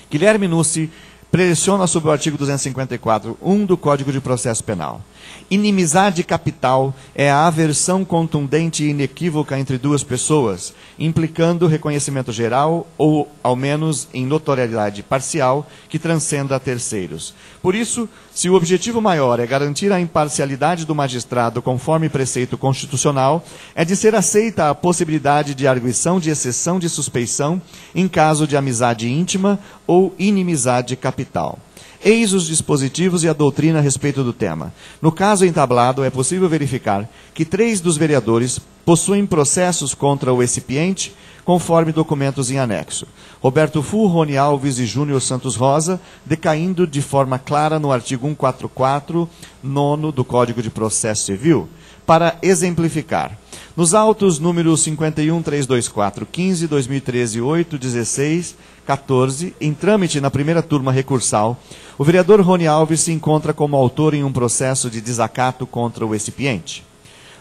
Guilherme Nucci pressiona sobre o artigo 254(1) do Código de Processo Penal. Inimizade capital é a aversão contundente e inequívoca entre duas pessoas, implicando reconhecimento geral ou, ao menos, em notoriedade parcial, que transcenda a terceiros. Por isso, se o objetivo maior é garantir a imparcialidade do magistrado conforme preceito constitucional, é de ser aceita a possibilidade de arguição de exceção de suspeição em caso de amizade íntima ou inimizade capital. Eis os dispositivos e a doutrina a respeito do tema. No caso entablado, é possível verificar que 3 dos vereadores possuem processos contra o recipiente, conforme documentos em anexo. Roberto Fu, Rony Alves e Júnior Santos Rosa, decaindo de forma clara no artigo 144, 9 do Código de Processo Civil. Para exemplificar, nos autos números 51.324, 15, 2013, 8, 16, 14, em trâmite na primeira turma recursal, o vereador Rony Alves se encontra como autor em um processo de desacato contra o recipiente.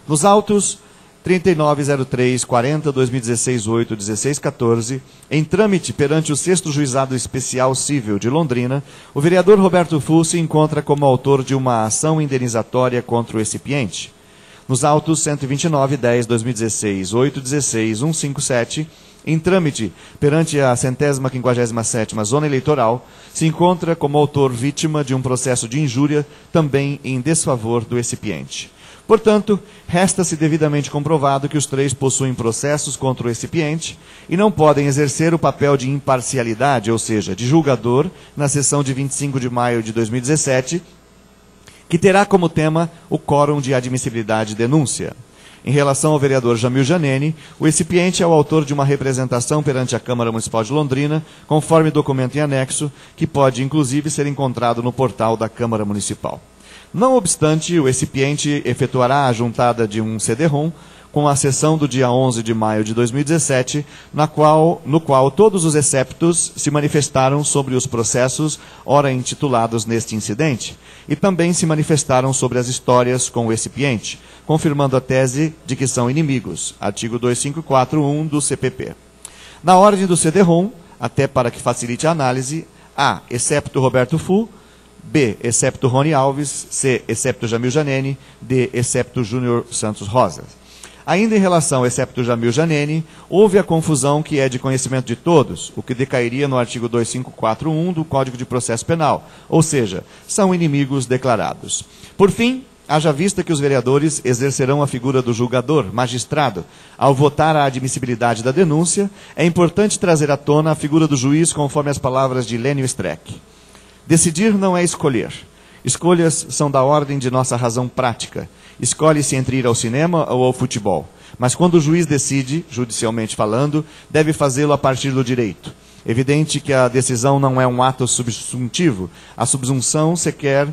Nos autos 3903, 40, 2016, 8, 16, 14, em trâmite perante o 6º Juizado Especial Cível de Londrina, o vereador Roberto Fu se encontra como autor de uma ação indenizatória contra o recipiente. Nos autos 129, 10, 2016, 8, 16, 157, em trâmite perante a 157ª Zona Eleitoral, se encontra como autor vítima de um processo de injúria, também em desfavor do recipiente. Portanto, resta-se devidamente comprovado que os 3 possuem processos contra o recipiente e não podem exercer o papel de imparcialidade, ou seja, de julgador, na sessão de 25 de maio de 2017, que terá como tema o quórum de admissibilidade de denúncia. Em relação ao vereador Jamil Janene, o recipiente é o autor de uma representação perante a Câmara Municipal de Londrina, conforme documento em anexo, que pode, inclusive, ser encontrado no portal da Câmara Municipal. Não obstante, o recipiente efetuará a juntada de um CD-ROM com a sessão do dia 11 de maio de 2017, no qual todos os exceptos se manifestaram sobre os processos ora intitulados neste incidente, e também se manifestaram sobre as histórias com o recipiente, confirmando a tese de que são inimigos, artigo 2541 do CPP. Na ordem do CD-ROM, até para que facilite a análise, A, excepto Roberto Fu, B, excepto Rony Alves, C, excepto Jamil Janene, D, excepto Júnior Santos Rosa. Ainda em relação ao excepto Jamil Janene, houve a confusão que é de conhecimento de todos, o que decairia no artigo 2541 do Código de Processo Penal, ou seja, são inimigos declarados. Por fim, haja vista que os vereadores exercerão a figura do julgador, magistrado. Ao votar a admissibilidade da denúncia, é importante trazer à tona a figura do juiz conforme as palavras de Lênio Streck. Decidir não é escolher. Escolhas são da ordem de nossa razão prática. Escolhe-se entre ir ao cinema ou ao futebol. Mas quando o juiz decide, judicialmente falando, deve fazê-lo a partir do direito. Evidente que a decisão não é um ato subsuntivo. A subsunção sequer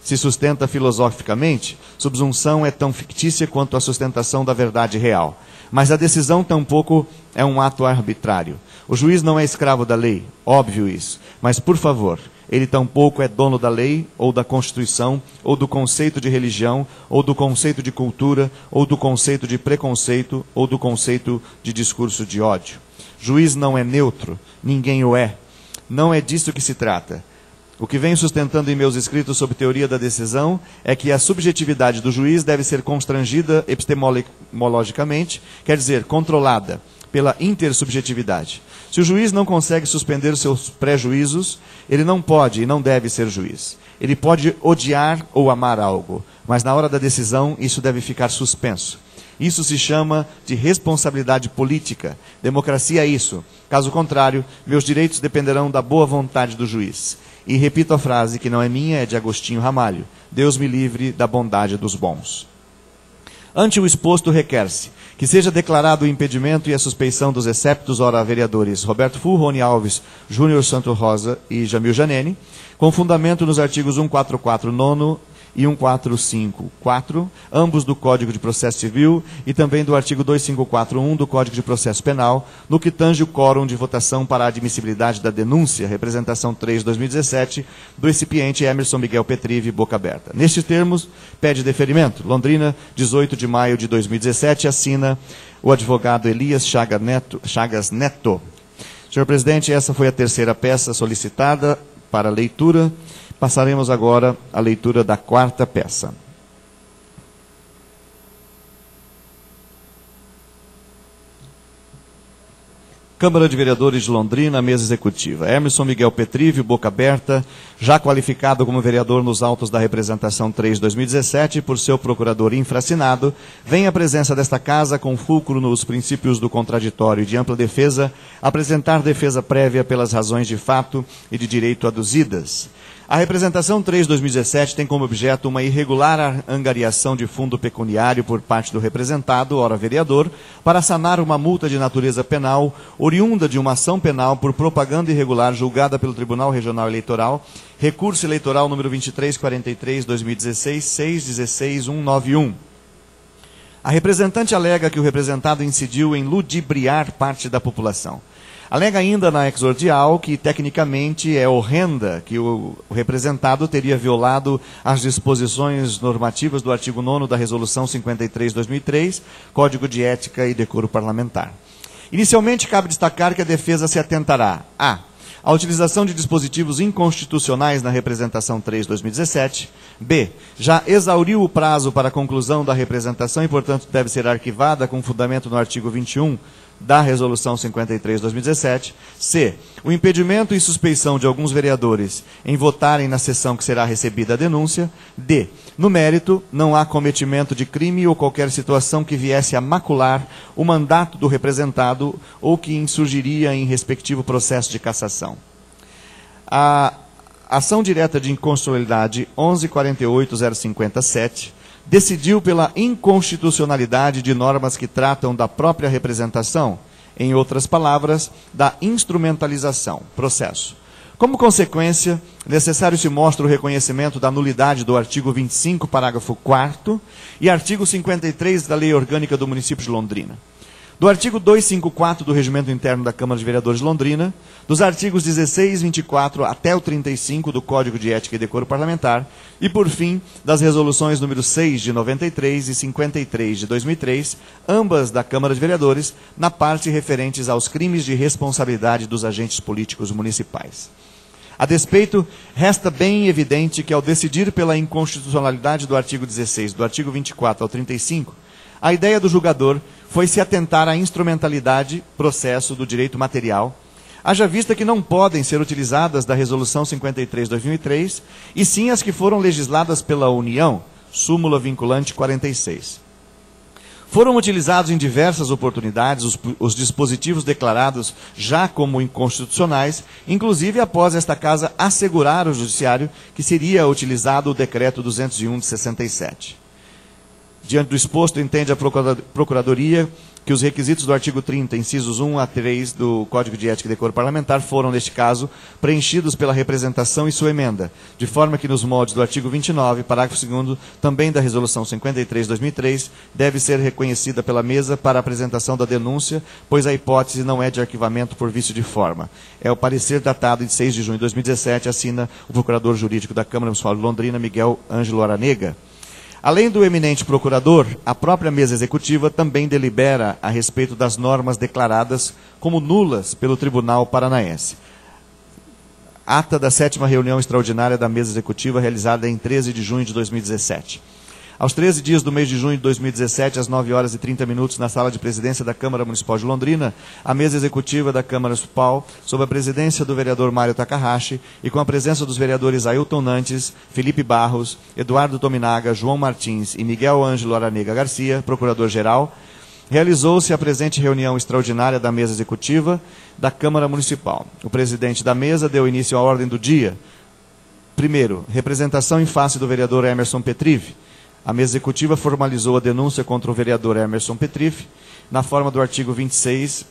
se sustenta filosoficamente. Subsunção é tão fictícia quanto a sustentação da verdade real. Mas a decisão tampouco é um ato arbitrário. O juiz não é escravo da lei, óbvio isso. Mas, por favor, ele tampouco é dono da lei, ou da Constituição, ou do conceito de religião, ou do conceito de cultura, ou do conceito de preconceito, ou do conceito de discurso de ódio. Juiz não é neutro, ninguém o é. Não é disso que se trata. O que venho sustentando em meus escritos sobre teoria da decisão é que a subjetividade do juiz deve ser constrangida epistemologicamente, quer dizer, controlada pela intersubjetividade. Se o juiz não consegue suspender seus prejuízos, ele não pode e não deve ser juiz. Ele pode odiar ou amar algo, mas na hora da decisão isso deve ficar suspenso. Isso se chama de responsabilidade política. Democracia é isso. Caso contrário, meus direitos dependerão da boa vontade do juiz. E repito a frase que não é minha, é de Agostinho Ramalho. Deus me livre da bondade dos bons. Ante o exposto, requer-se que seja declarado o impedimento e a suspeição dos exceptos, ora vereadores Roberto Fu, Rony Alves, Júnior Santo Rosa e Jamil Janene, com fundamento nos artigos 144 nono e 1454, ambos do Código de Processo Civil e também do artigo 2541 do Código de Processo Penal, no que tange o quórum de votação para a admissibilidade da denúncia, representação 3/2017, do recipiente Emerson Miguel Petrive, Boca Aberta. Nestes termos, pede deferimento. Londrina, 18 de maio de 2017, assina o advogado Elias Chagas Neto. Senhor presidente, essa foi a terceira peça solicitada para leitura. Passaremos agora à leitura da quarta peça. Câmara de Vereadores de Londrina, mesa executiva. Emerson Miguel Petrive, Boca Aberta, já qualificado como vereador nos autos da representação 3/2017 por seu procurador infracinado, vem à presença desta casa com fulcro nos princípios do contraditório e de ampla defesa, apresentar defesa prévia pelas razões de fato e de direito aduzidas. A representação 3/2017 tem como objeto uma irregular angariação de fundo pecuniário por parte do representado, ora vereador, para sanar uma multa de natureza penal oriunda de uma ação penal por propaganda irregular julgada pelo Tribunal Regional Eleitoral, recurso eleitoral número 2343/2016, 6.16.191. A representante alega que o representado incidiu em ludibriar parte da população. Alega ainda na exordial que, tecnicamente, é horrenda que o representado teria violado as disposições normativas do artigo 9º da Resolução 53/2003, Código de Ética e Decoro Parlamentar. Inicialmente, cabe destacar que a defesa se atentará a utilização de dispositivos inconstitucionais na representação 3/2017, b. já exauriu o prazo para a conclusão da representação e, portanto, deve ser arquivada com fundamento no artigo 21 da Resolução 53/2017, c. o impedimento e suspeição de alguns vereadores em votarem na sessão que será recebida a denúncia, d. no mérito, não há cometimento de crime ou qualquer situação que viesse a macular o mandato do representado ou que insurgiria em respectivo processo de cassação. A ação direta de inconstitucionalidade 11.48.057 decidiu pela inconstitucionalidade de normas que tratam da própria representação, em outras palavras, da instrumentalização, processo. Como consequência, necessário se mostra o reconhecimento da nulidade do artigo 25, parágrafo 4º, e artigo 53 da Lei Orgânica do Município de Londrina. Do artigo 254 do Regimento Interno da Câmara de Vereadores de Londrina, dos artigos 16, 24 até o 35 do Código de Ética e Decoro Parlamentar, e, por fim, das resoluções número 6 de 93 e 53 de 2003, ambas da Câmara de Vereadores, na parte referentes aos crimes de responsabilidade dos agentes políticos municipais. A despeito, resta bem evidente que, ao decidir pela inconstitucionalidade do artigo 16, do artigo 24 ao 35, a ideia do julgador foi se atentar à instrumentalidade, processo do direito material, haja vista que não podem ser utilizadas da Resolução 53/2003, e sim as que foram legisladas pela União, súmula vinculante 46. Foram utilizados em diversas oportunidades os dispositivos declarados já como inconstitucionais, inclusive após esta Casa assegurar ao Judiciário que seria utilizado o Decreto 201 de 67. Diante do exposto, entende a Procuradoria que os requisitos do artigo 30, incisos 1 a 3 do Código de Ética e Decoro Parlamentar foram, neste caso, preenchidos pela representação e sua emenda, de forma que nos moldes do artigo 29, parágrafo 2º, também da Resolução 53/2003, deve ser reconhecida pela mesa para a apresentação da denúncia, pois a hipótese não é de arquivamento por vício de forma. É o parecer datado em 6 de junho de 2017, assina o Procurador Jurídico da Câmara Municipal de Londrina, Miguel Ângelo Aranega. Além do eminente procurador, a própria mesa executiva também delibera a respeito das normas declaradas como nulas pelo Tribunal Paranaense. Ata da 7ª reunião extraordinária da mesa executiva, realizada em 13 de junho de 2017. Aos 13 dias do mês de junho de 2017, às 9h30, na sala de presidência da Câmara Municipal de Londrina, a mesa executiva da Câmara Municipal, sob a presidência do vereador Mário Takahashi e com a presença dos vereadores Ailton Nantes, Felipe Barros, Eduardo Tominaga, João Martins e Miguel Ângelo Aranega Garcia, procurador-geral, realizou-se a presente reunião extraordinária da mesa executiva da Câmara Municipal. O presidente da mesa deu início à ordem do dia. Primeiro, representação em face do vereador Emerson Petrive. A mesa executiva formalizou a denúncia contra o vereador Emerson Petrive, na forma do artigo 26,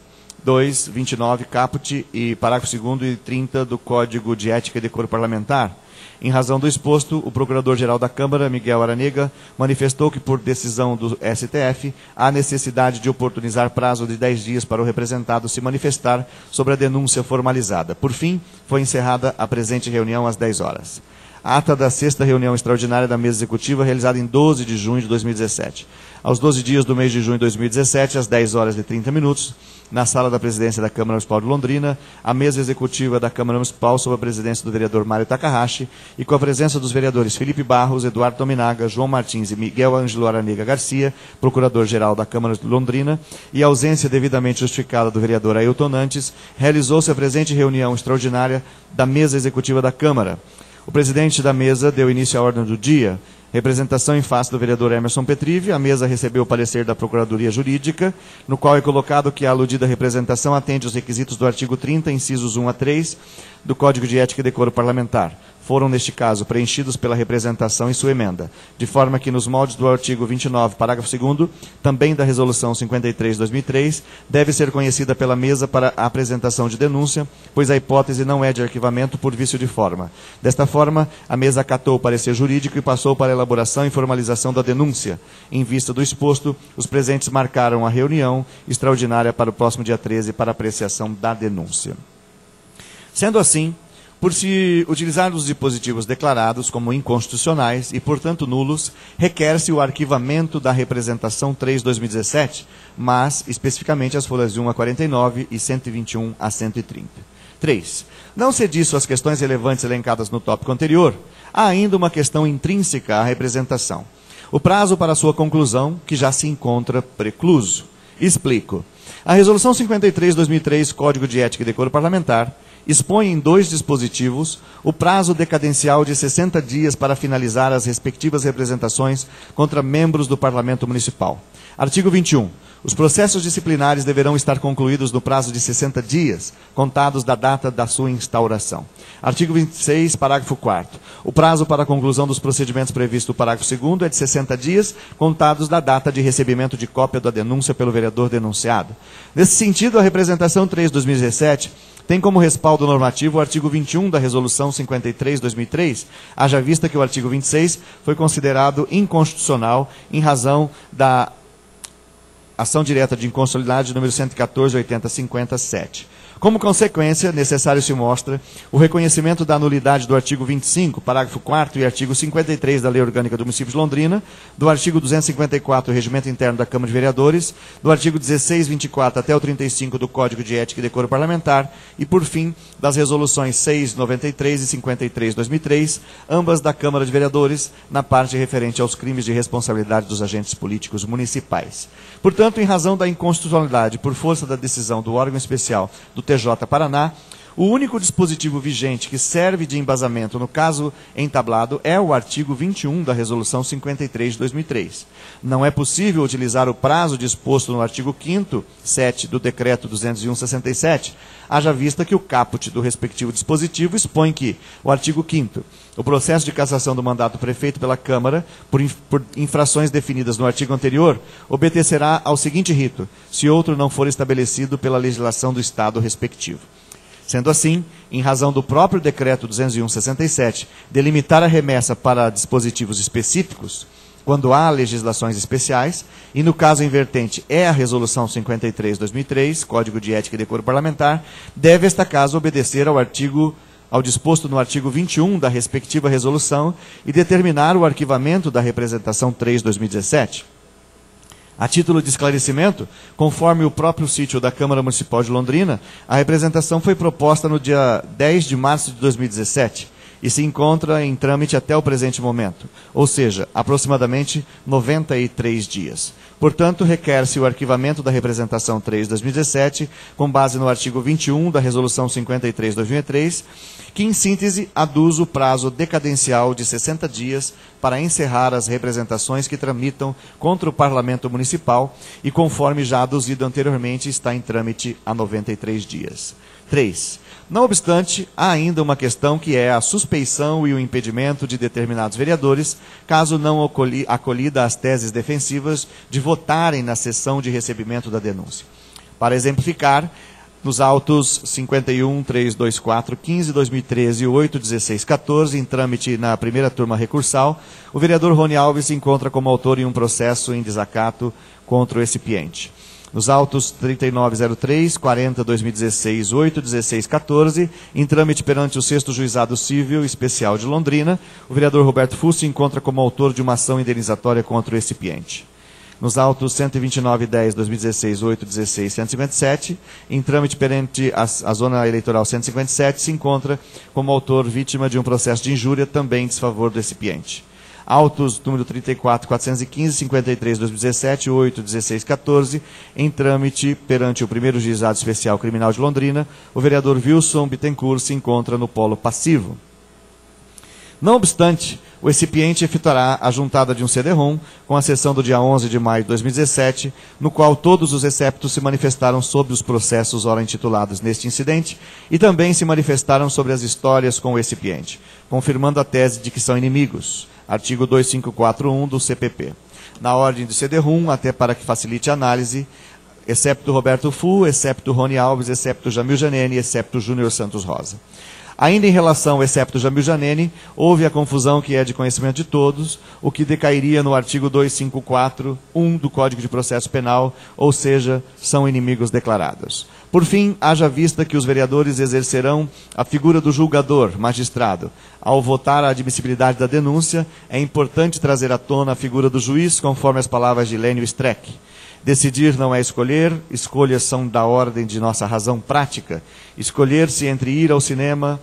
2, 29, caput e parágrafo 2º e 30 do Código de Ética e Decoro Parlamentar. Em razão do exposto, o Procurador-Geral da Câmara, Miguel Aranega, manifestou que, por decisão do STF, há necessidade de oportunizar prazo de 10 dias para o representado se manifestar sobre a denúncia formalizada. Por fim, foi encerrada a presente reunião às 10 horas. Ata da 6ª reunião extraordinária da mesa executiva, realizada em 12 de junho de 2017. Aos 12 dias do mês de junho de 2017, às 10h30, na sala da presidência da Câmara Municipal de Londrina, a mesa executiva da Câmara Municipal, sob a presidência do vereador Mário Takahashi, e com a presença dos vereadores Felipe Barros, Eduardo Tominaga, João Martins e Miguel Ângelo Aranega Garcia, procurador-geral da Câmara de Londrina, e a ausência devidamente justificada do vereador Ailton Nantes, realizou-se a presente reunião extraordinária da mesa executiva da Câmara. O presidente da mesa deu início à ordem do dia. Representação em face do vereador Emerson Petrive, a mesa recebeu o parecer da Procuradoria Jurídica, no qual é colocado que a aludida representação atende aos requisitos do artigo 30, incisos 1 a 3, do Código de Ética e Decoro Parlamentar. Foram, neste caso, preenchidos pela representação e sua emenda, de forma que, nos moldes do artigo 29, parágrafo 2º, também da Resolução 53/2003, deve ser conhecida pela mesa para a apresentação de denúncia, pois a hipótese não é de arquivamento por vício de forma. Desta forma, a mesa acatou o parecer jurídico e passou para a elaboração e formalização da denúncia. Em vista do exposto, os presentes marcaram a reunião extraordinária para o próximo dia 13 para apreciação da denúncia. Sendo assim, por se utilizar os dispositivos declarados como inconstitucionais e, portanto, nulos, requer-se o arquivamento da representação 3/2017, mas, especificamente, as folhas de 1 a 49 e 121 a 130. 3. Não se disso as questões relevantes elencadas no tópico anterior, há ainda uma questão intrínseca à representação. O prazo para sua conclusão, que já se encontra precluso. Explico. A Resolução 53/2003, Código de Ética e Decoro Parlamentar, expõe em 2 dispositivos o prazo decadencial de 60 dias para finalizar as respectivas representações contra membros do Parlamento Municipal. Artigo 21. Os processos disciplinares deverão estar concluídos no prazo de 60 dias, contados da data da sua instauração. Artigo 26, parágrafo 4º. O prazo para a conclusão dos procedimentos previsto no parágrafo 2º é de 60 dias, contados da data de recebimento de cópia da denúncia pelo vereador denunciado. Nesse sentido, a representação 3/2017 tem como respaldo normativo o artigo 21 da Resolução 53/2003, haja vista que o artigo 26 foi considerado inconstitucional em razão da ação direta de inconstitucionalidade número 114.80.50.7. Como consequência, necessário se mostra o reconhecimento da nulidade do artigo 25, parágrafo 4º e artigo 53 da Lei Orgânica do Município de Londrina, do artigo 254 do Regimento Interno da Câmara de Vereadores, do artigo 16, 24 até o 35 do Código de Ética e Decoro Parlamentar e, por fim, das resoluções 6/93 e 53/2003, ambas da Câmara de Vereadores, na parte referente aos crimes de responsabilidade dos agentes políticos municipais. Portanto, em razão da inconstitucionalidade por força da decisão do órgão especial do TJ Paraná, O único dispositivo vigente que serve de embasamento no caso entablado é o artigo 21 da Resolução 53 de 2003. Não é possível utilizar o prazo disposto no artigo 5º, 7 do Decreto 201/67, haja vista que o caput do respectivo dispositivo expõe que, o artigo 5º, o processo de cassação do mandato prefeito pela Câmara, por infrações definidas no artigo anterior, obedecerá ao seguinte rito, se outro não for estabelecido pela legislação do Estado respectivo. Sendo assim, em razão do próprio Decreto 201/67 delimitar a remessa para dispositivos específicos, quando há legislações especiais, e no caso invertente é a Resolução 53/2003, Código de Ética e Decoro Parlamentar, deve esta casa obedecer ao disposto no artigo 21 da respectiva resolução e determinar o arquivamento da representação 3/2017. A título de esclarecimento, conforme o próprio sítio da Câmara Municipal de Londrina, a representação foi proposta no dia 10 de março de 2017 e se encontra em trâmite até o presente momento, ou seja, aproximadamente 93 dias. Portanto, requer-se o arquivamento da representação 3/2017, com base no artigo 21 da Resolução 53/2003, que, em síntese, aduz o prazo decadencial de 60 dias para encerrar as representações que tramitam contra o Parlamento Municipal e, conforme já aduzido anteriormente, está em trâmite há 93 dias. 3. Não obstante, há ainda uma questão que é a suspeição e o impedimento de determinados vereadores, caso não acolhida as teses defensivas, de votarem na sessão de recebimento da denúncia. Para exemplificar, nos autos 51.324, 15/2013 e 8/1614, em trâmite na primeira turma recursal, o vereador Rony Alves se encontra como autor em um processo em desacato contra o recipiente. Nos autos 3903, 40/2016, 8/1614, em trâmite perante o 6º Juizado Civil Especial de Londrina, o vereador Roberto Fusso se encontra como autor de uma ação indenizatória contra o recipiente. Nos autos 129/10/2016, 8/16-157, em trâmite perante a Zona Eleitoral 157, se encontra como autor vítima de um processo de injúria também em desfavor do recipiente. Autos número 34.415, 53/2017, 8/1614, em trâmite perante o 1º Juizado Especial Criminal de Londrina, o vereador Wilson Bittencourt se encontra no polo passivo. Não obstante, o recipiente efetuará a juntada de um CD-ROM com a sessão do dia 11 de maio de 2017, no qual todos os receptos se manifestaram sobre os processos ora intitulados neste incidente e também se manifestaram sobre as histórias com o recipiente, confirmando a tese de que são inimigos. Artigo 2541 do CPP. Na ordem do CD-ROM, até para que facilite a análise, excepto Roberto Fu, excepto Rony Alves, excepto Jamil Janene, excepto Júnior Santos Rosa. Ainda em relação ao excepto Jamil Janene, houve a confusão que é de conhecimento de todos, o que decairia no artigo 254.1 do Código de Processo Penal, ou seja, são inimigos declarados. Por fim, haja vista que os vereadores exercerão a figura do julgador, magistrado. Ao votar a admissibilidade da denúncia, é importante trazer à tona a figura do juiz, conforme as palavras de Lênio Streck. Decidir não é escolher, escolhas são da ordem de nossa razão prática. Escolhe-se entre ir ao cinema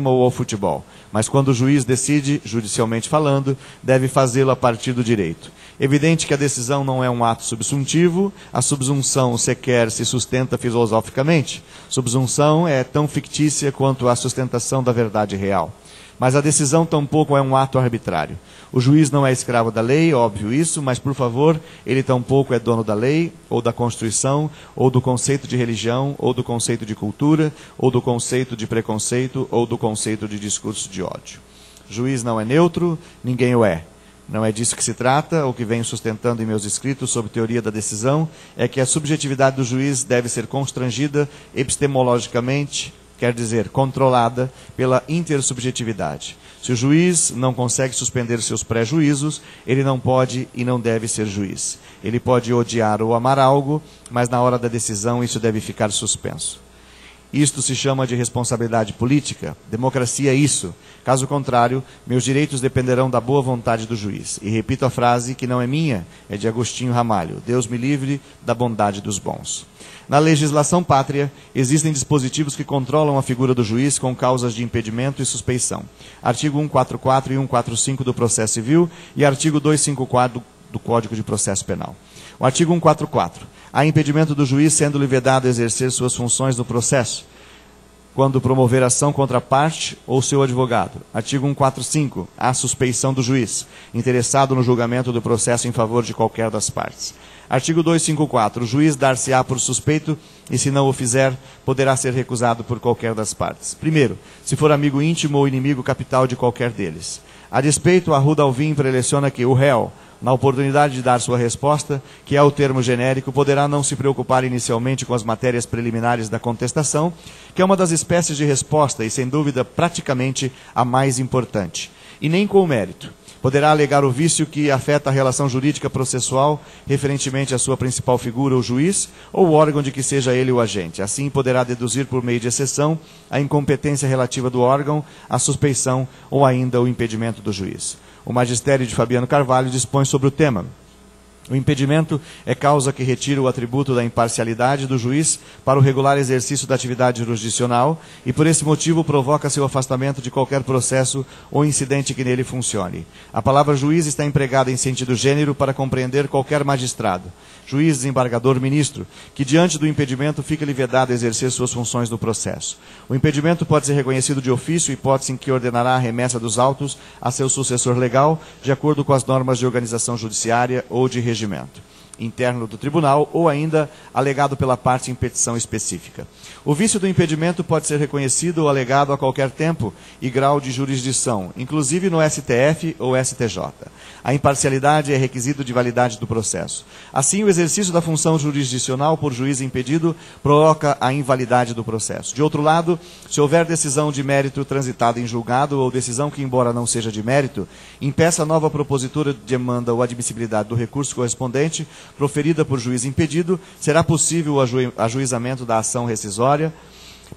ou ao futebol. Mas quando o juiz decide, judicialmente falando, deve fazê-lo a partir do direito. Evidente que a decisão não é um ato subsuntivo, a subsunção sequer se sustenta filosoficamente. Subsunção é tão fictícia quanto a sustentação da verdade real. Mas a decisão tampouco é um ato arbitrário. O juiz não é escravo da lei, óbvio isso, mas, por favor, ele tampouco é dono da lei, ou da Constituição, ou do conceito de religião, ou do conceito de cultura, ou do conceito de preconceito, ou do conceito de discurso de ódio. Juiz não é neutro, ninguém o é. Não é disso que se trata. O que venho sustentando em meus escritos sobre teoria da decisão é que a subjetividade do juiz deve ser constrangida epistemologicamente, quer dizer, controlada pela intersubjetividade. Se o juiz não consegue suspender seus pré-juízos, ele não pode e não deve ser juiz. Ele pode odiar ou amar algo, mas na hora da decisão isso deve ficar suspenso. Isto se chama de responsabilidade política. Democracia é isso. Caso contrário, meus direitos dependerão da boa vontade do juiz. E repito a frase que não é minha, é de Agostinho Ramalho. Deus me livre da bondade dos bons. Na legislação pátria, existem dispositivos que controlam a figura do juiz com causas de impedimento e suspeição. Artigo 144 e 145 do Processo Civil e artigo 254 do Código de Processo Penal. O artigo 144. Há impedimento do juiz sendo-lhe vedado exercer suas funções no processo, quando promover ação contra a parte ou seu advogado. Artigo 145. Há suspeição do juiz, interessado no julgamento do processo em favor de qualquer das partes. Artigo 254. O juiz dar-se-á por suspeito e, se não o fizer, poderá ser recusado por qualquer das partes. Primeiro, se for amigo íntimo ou inimigo capital de qualquer deles. A despeito, a Ruda Alvim preleciona que o réu, na oportunidade de dar sua resposta, que é o termo genérico, poderá não se preocupar inicialmente com as matérias preliminares da contestação, que é uma das espécies de resposta e, sem dúvida, praticamente a mais importante, e nem com o mérito. Poderá alegar o vício que afeta a relação jurídica processual referentemente à sua principal figura, o juiz, ou o órgão de que seja ele o agente. Assim, poderá deduzir por meio de exceção a incompetência relativa do órgão, a suspeição ou ainda o impedimento do juiz. O magistério de Fabiano Carvalho dispõe sobre o tema. O impedimento é causa que retira o atributo da imparcialidade do juiz para o regular exercício da atividade jurisdicional e, por esse motivo, provoca seu afastamento de qualquer processo ou incidente que nele funcione. A palavra juiz está empregada em sentido gênero para compreender qualquer magistrado, juiz, desembargador, ministro, que diante do impedimento fica-lhe vedado exercer suas funções no processo. O impedimento pode ser reconhecido de ofício, hipótese em que ordenará a remessa dos autos a seu sucessor legal, de acordo com as normas de organização judiciária ou de regimento interno do tribunal ou ainda alegado pela parte em petição específica. O vício do impedimento pode ser reconhecido ou alegado a qualquer tempo e grau de jurisdição, inclusive no STF ou STJ. A imparcialidade é requisito de validade do processo. Assim, o exercício da função jurisdicional por juiz impedido provoca a invalidade do processo. De outro lado, se houver decisão de mérito transitada em julgado ou decisão que, embora não seja de mérito, impeça a nova propositura de demanda ou admissibilidade do recurso correspondente, proferida por juiz impedido, será possível o ajuizamento da ação rescisória,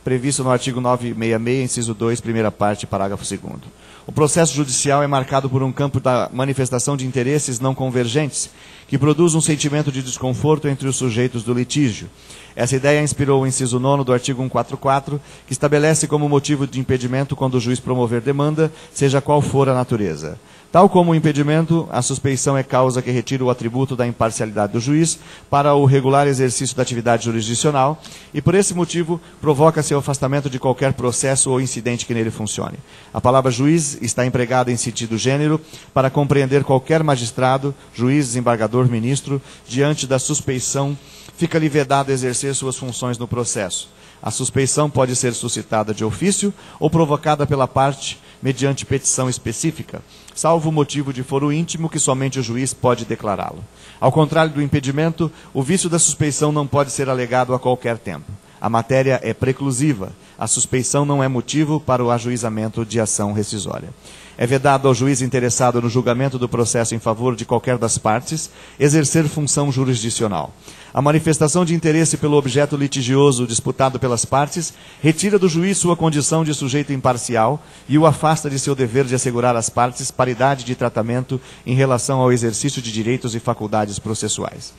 previsto no artigo 966, inciso 2, primeira parte, parágrafo 2º. O processo judicial é marcado por um campo da manifestação de interesses não convergentes, que produz um sentimento de desconforto entre os sujeitos do litígio. Essa ideia inspirou o inciso 9º do artigo 144, que estabelece como motivo de impedimento quando o juiz promover demanda, seja qual for a natureza. Tal como o impedimento, a suspeição é causa que retira o atributo da imparcialidade do juiz para o regular exercício da atividade jurisdicional e, por esse motivo, provoca seu afastamento de qualquer processo ou incidente que nele funcione. A palavra juiz está empregada em sentido gênero para compreender qualquer magistrado, juiz, desembargador, ministro, diante da suspeição, fica-lhe vedado exercer suas funções no processo. A suspeição pode ser suscitada de ofício ou provocada pela parte mediante petição específica, salvo o motivo de foro íntimo que somente o juiz pode declará-lo. Ao contrário do impedimento, o vício da suspeição não pode ser alegado a qualquer tempo. A matéria é preclusiva. A suspeição não é motivo para o ajuizamento de ação rescisória. É vedado ao juiz interessado no julgamento do processo em favor de qualquer das partes exercer função jurisdicional. A manifestação de interesse pelo objeto litigioso disputado pelas partes retira do juiz sua condição de sujeito imparcial e o afasta de seu dever de assegurar às partes paridade de tratamento em relação ao exercício de direitos e faculdades processuais.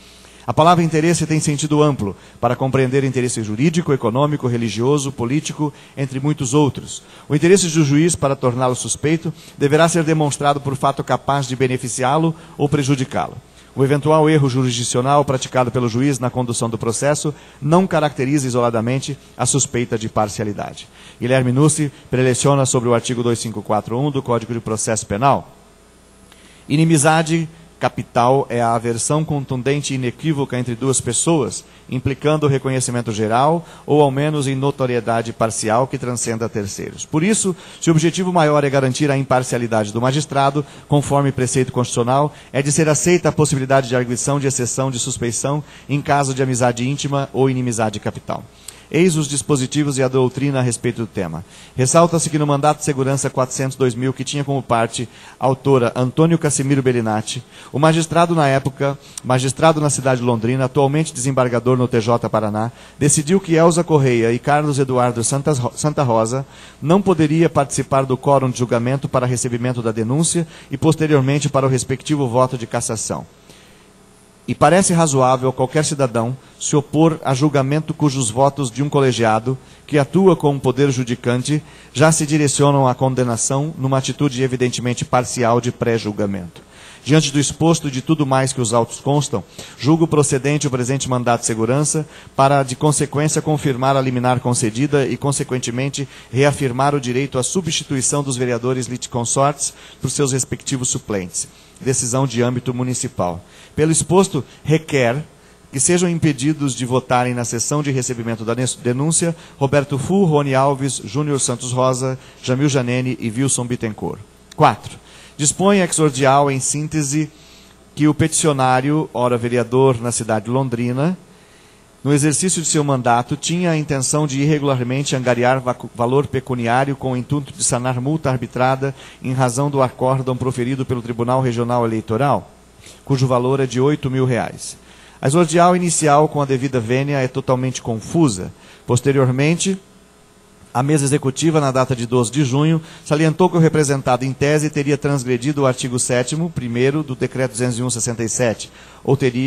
A palavra interesse tem sentido amplo para compreender interesse jurídico, econômico, religioso, político, entre muitos outros. O interesse do juiz para torná-lo suspeito deverá ser demonstrado por fato capaz de beneficiá-lo ou prejudicá-lo. O eventual erro jurisdicional praticado pelo juiz na condução do processo não caracteriza isoladamente a suspeita de parcialidade. Guilherme Nucci preleciona sobre o artigo 2541 do Código de Processo Penal. Inimizade capital é a aversão contundente e inequívoca entre duas pessoas, implicando o reconhecimento geral ou, ao menos, em notoriedade parcial que transcenda terceiros. Por isso, se o objetivo maior é garantir a imparcialidade do magistrado, conforme preceito constitucional, é de ser aceita a possibilidade de arguição de exceção de suspeição em caso de amizade íntima ou inimizade capital. Eis os dispositivos e a doutrina a respeito do tema. Ressalta-se que no mandato de segurança 402.000, que tinha como parte autora Antônio Cassimiro Bellinati, o magistrado na época, magistrado na cidade de Londrina, atualmente desembargador no TJ Paraná, decidiu que Elza Correia e Carlos Eduardo Santa Rosa não poderia participar do quórum de julgamento para recebimento da denúncia e posteriormente para o respectivo voto de cassação. E parece razoável a qualquer cidadão se opor a julgamento cujos votos de um colegiado, que atua como poder judicante, já se direcionam à condenação numa atitude evidentemente parcial de pré-julgamento. Diante do exposto e de tudo mais que os autos constam, julgo procedente o presente mandato de segurança para, de consequência, confirmar a liminar concedida e, consequentemente, reafirmar o direito à substituição dos vereadores litisconsortes por seus respectivos suplentes. Decisão de âmbito municipal. Pelo exposto, requer que sejam impedidos de votarem na sessão de recebimento da denúncia Roberto Fu, Rony Alves, Júnior Santos Rosa, Jamil Janene e Wilson Bittencourt. 4. Dispõe exordial em síntese que o peticionário, ora vereador na cidade de Londrina, no exercício de seu mandato, tinha a intenção de irregularmente angariar valor pecuniário com o intuito de sanar multa arbitrada em razão do acórdão proferido pelo Tribunal Regional Eleitoral, cujo valor é de R$ 8.000. A exordial inicial com a devida vênia é totalmente confusa. Posteriormente, a mesa executiva, na data de 12 de junho, salientou que o representado em tese teria transgredido o artigo 7º, 1º do Decreto 201/67,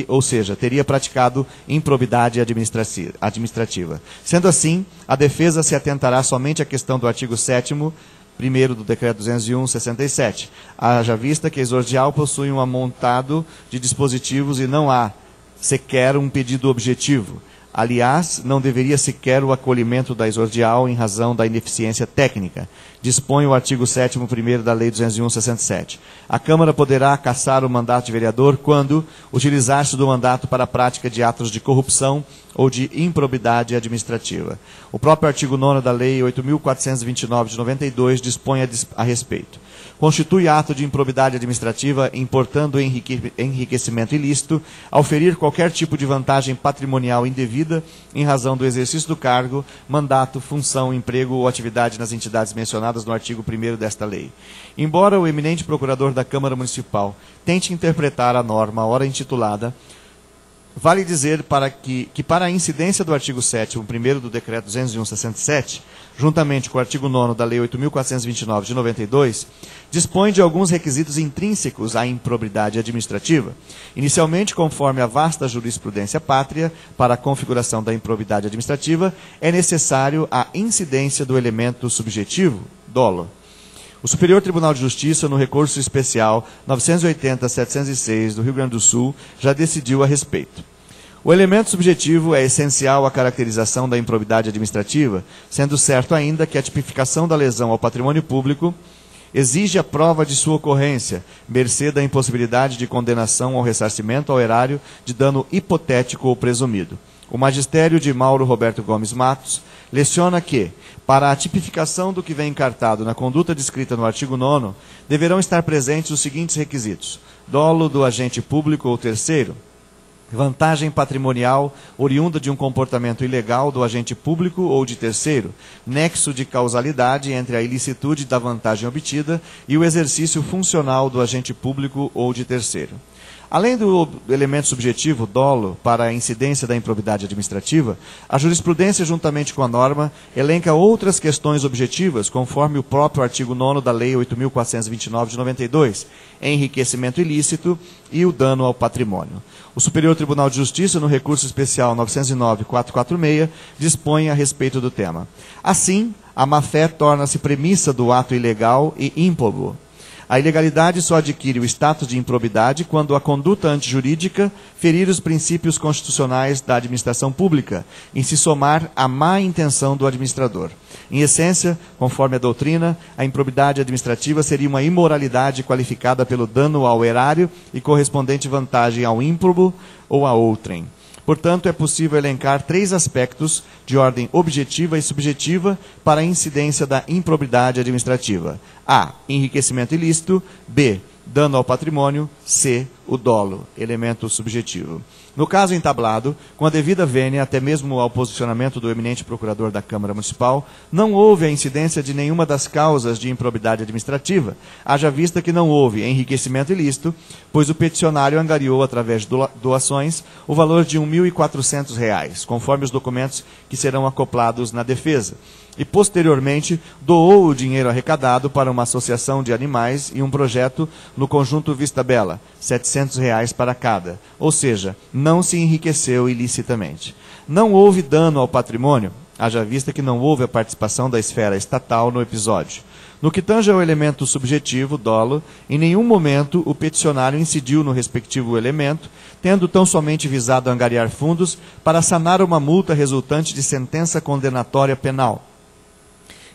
ou seja, teria praticado improbidade administrativa. Sendo assim, a defesa se atentará somente à questão do artigo 7º, 1º do Decreto 201/67, haja vista que a exordial possui um amontado de dispositivos e não há sequer um pedido objetivo. Aliás, não deveria sequer o acolhimento da exordial em razão da ineficiência técnica. Dispõe o artigo 7º, 1º da Lei 201/67. A Câmara poderá cassar o mandato de vereador quando utilizar-se do mandato para a prática de atos de corrupção ou de improbidade administrativa. O próprio artigo 9º da Lei 8.429 de 92 dispõe a respeito. Constitui ato de improbidade administrativa, importando enriquecimento ilícito, ao ferir qualquer tipo de vantagem patrimonial indevida em razão do exercício do cargo, mandato, função, emprego ou atividade nas entidades mencionadas no artigo 1º desta lei. Embora o eminente procurador da Câmara Municipal tente interpretar a norma ora intitulada, vale dizer que para a incidência do artigo 7º, 1º do Decreto 201/67, juntamente com o artigo 9º da Lei 8.429 de 92, dispõe de alguns requisitos intrínsecos à improbidade administrativa. Inicialmente, conforme a vasta jurisprudência pátria, para a configuração da improbidade administrativa, é necessário a incidência do elemento subjetivo, dolo. O Superior Tribunal de Justiça, no recurso especial 980-706 do Rio Grande do Sul, já decidiu a respeito. O elemento subjetivo é essencial à caracterização da improbidade administrativa, sendo certo ainda que a tipificação da lesão ao patrimônio público exige a prova de sua ocorrência, mercê da impossibilidade de condenação ao ressarcimento ao erário de dano hipotético ou presumido. O magistério de Mauro Roberto Gomes Matos leciona que, para a tipificação do que vem encartado na conduta descrita no artigo 9º, deverão estar presentes os seguintes requisitos: dolo do agente público ou terceiro, vantagem patrimonial oriunda de um comportamento ilegal do agente público ou de terceiro, nexo de causalidade entre a ilicitude da vantagem obtida e o exercício funcional do agente público ou de terceiro. Além do elemento subjetivo, dolo, para a incidência da improbidade administrativa, a jurisprudência, juntamente com a norma, elenca outras questões objetivas, conforme o próprio artigo 9º da Lei 8.429 de 92, enriquecimento ilícito e o dano ao patrimônio. O Superior Tribunal de Justiça, no recurso especial 909-446, dispõe a respeito do tema. Assim, a má-fé torna-se premissa do ato ilegal e ímprobo. A ilegalidade só adquire o status de improbidade quando a conduta antijurídica ferir os princípios constitucionais da administração pública, em se somar à má intenção do administrador. Em essência, conforme a doutrina, a improbidade administrativa seria uma imoralidade qualificada pelo dano ao erário e correspondente vantagem ao ímprobo ou a outrem. Portanto, é possível elencar 3 aspectos de ordem objetiva e subjetiva para a incidência da improbidade administrativa. A. Enriquecimento ilícito. B. Dano ao patrimônio. C. O dolo, elemento subjetivo. No caso entablado, com a devida vênia, até mesmo ao posicionamento do eminente procurador da Câmara Municipal, não houve a incidência de nenhuma das causas de improbidade administrativa, haja vista que não houve enriquecimento ilícito, pois o peticionário angariou, através de doações, o valor de R$ 1.400, conforme os documentos que serão acoplados na defesa, e, posteriormente, doou o dinheiro arrecadado para uma associação de animais e um projeto no conjunto Vista Bela, R$ 700 para cada, ou seja, não se enriqueceu ilicitamente. Não houve dano ao patrimônio, haja vista que não houve a participação da esfera estatal no episódio. No que tange ao elemento subjetivo, dolo, em nenhum momento o peticionário incidiu no respectivo elemento, tendo tão somente visado angariar fundos para sanar uma multa resultante de sentença condenatória penal,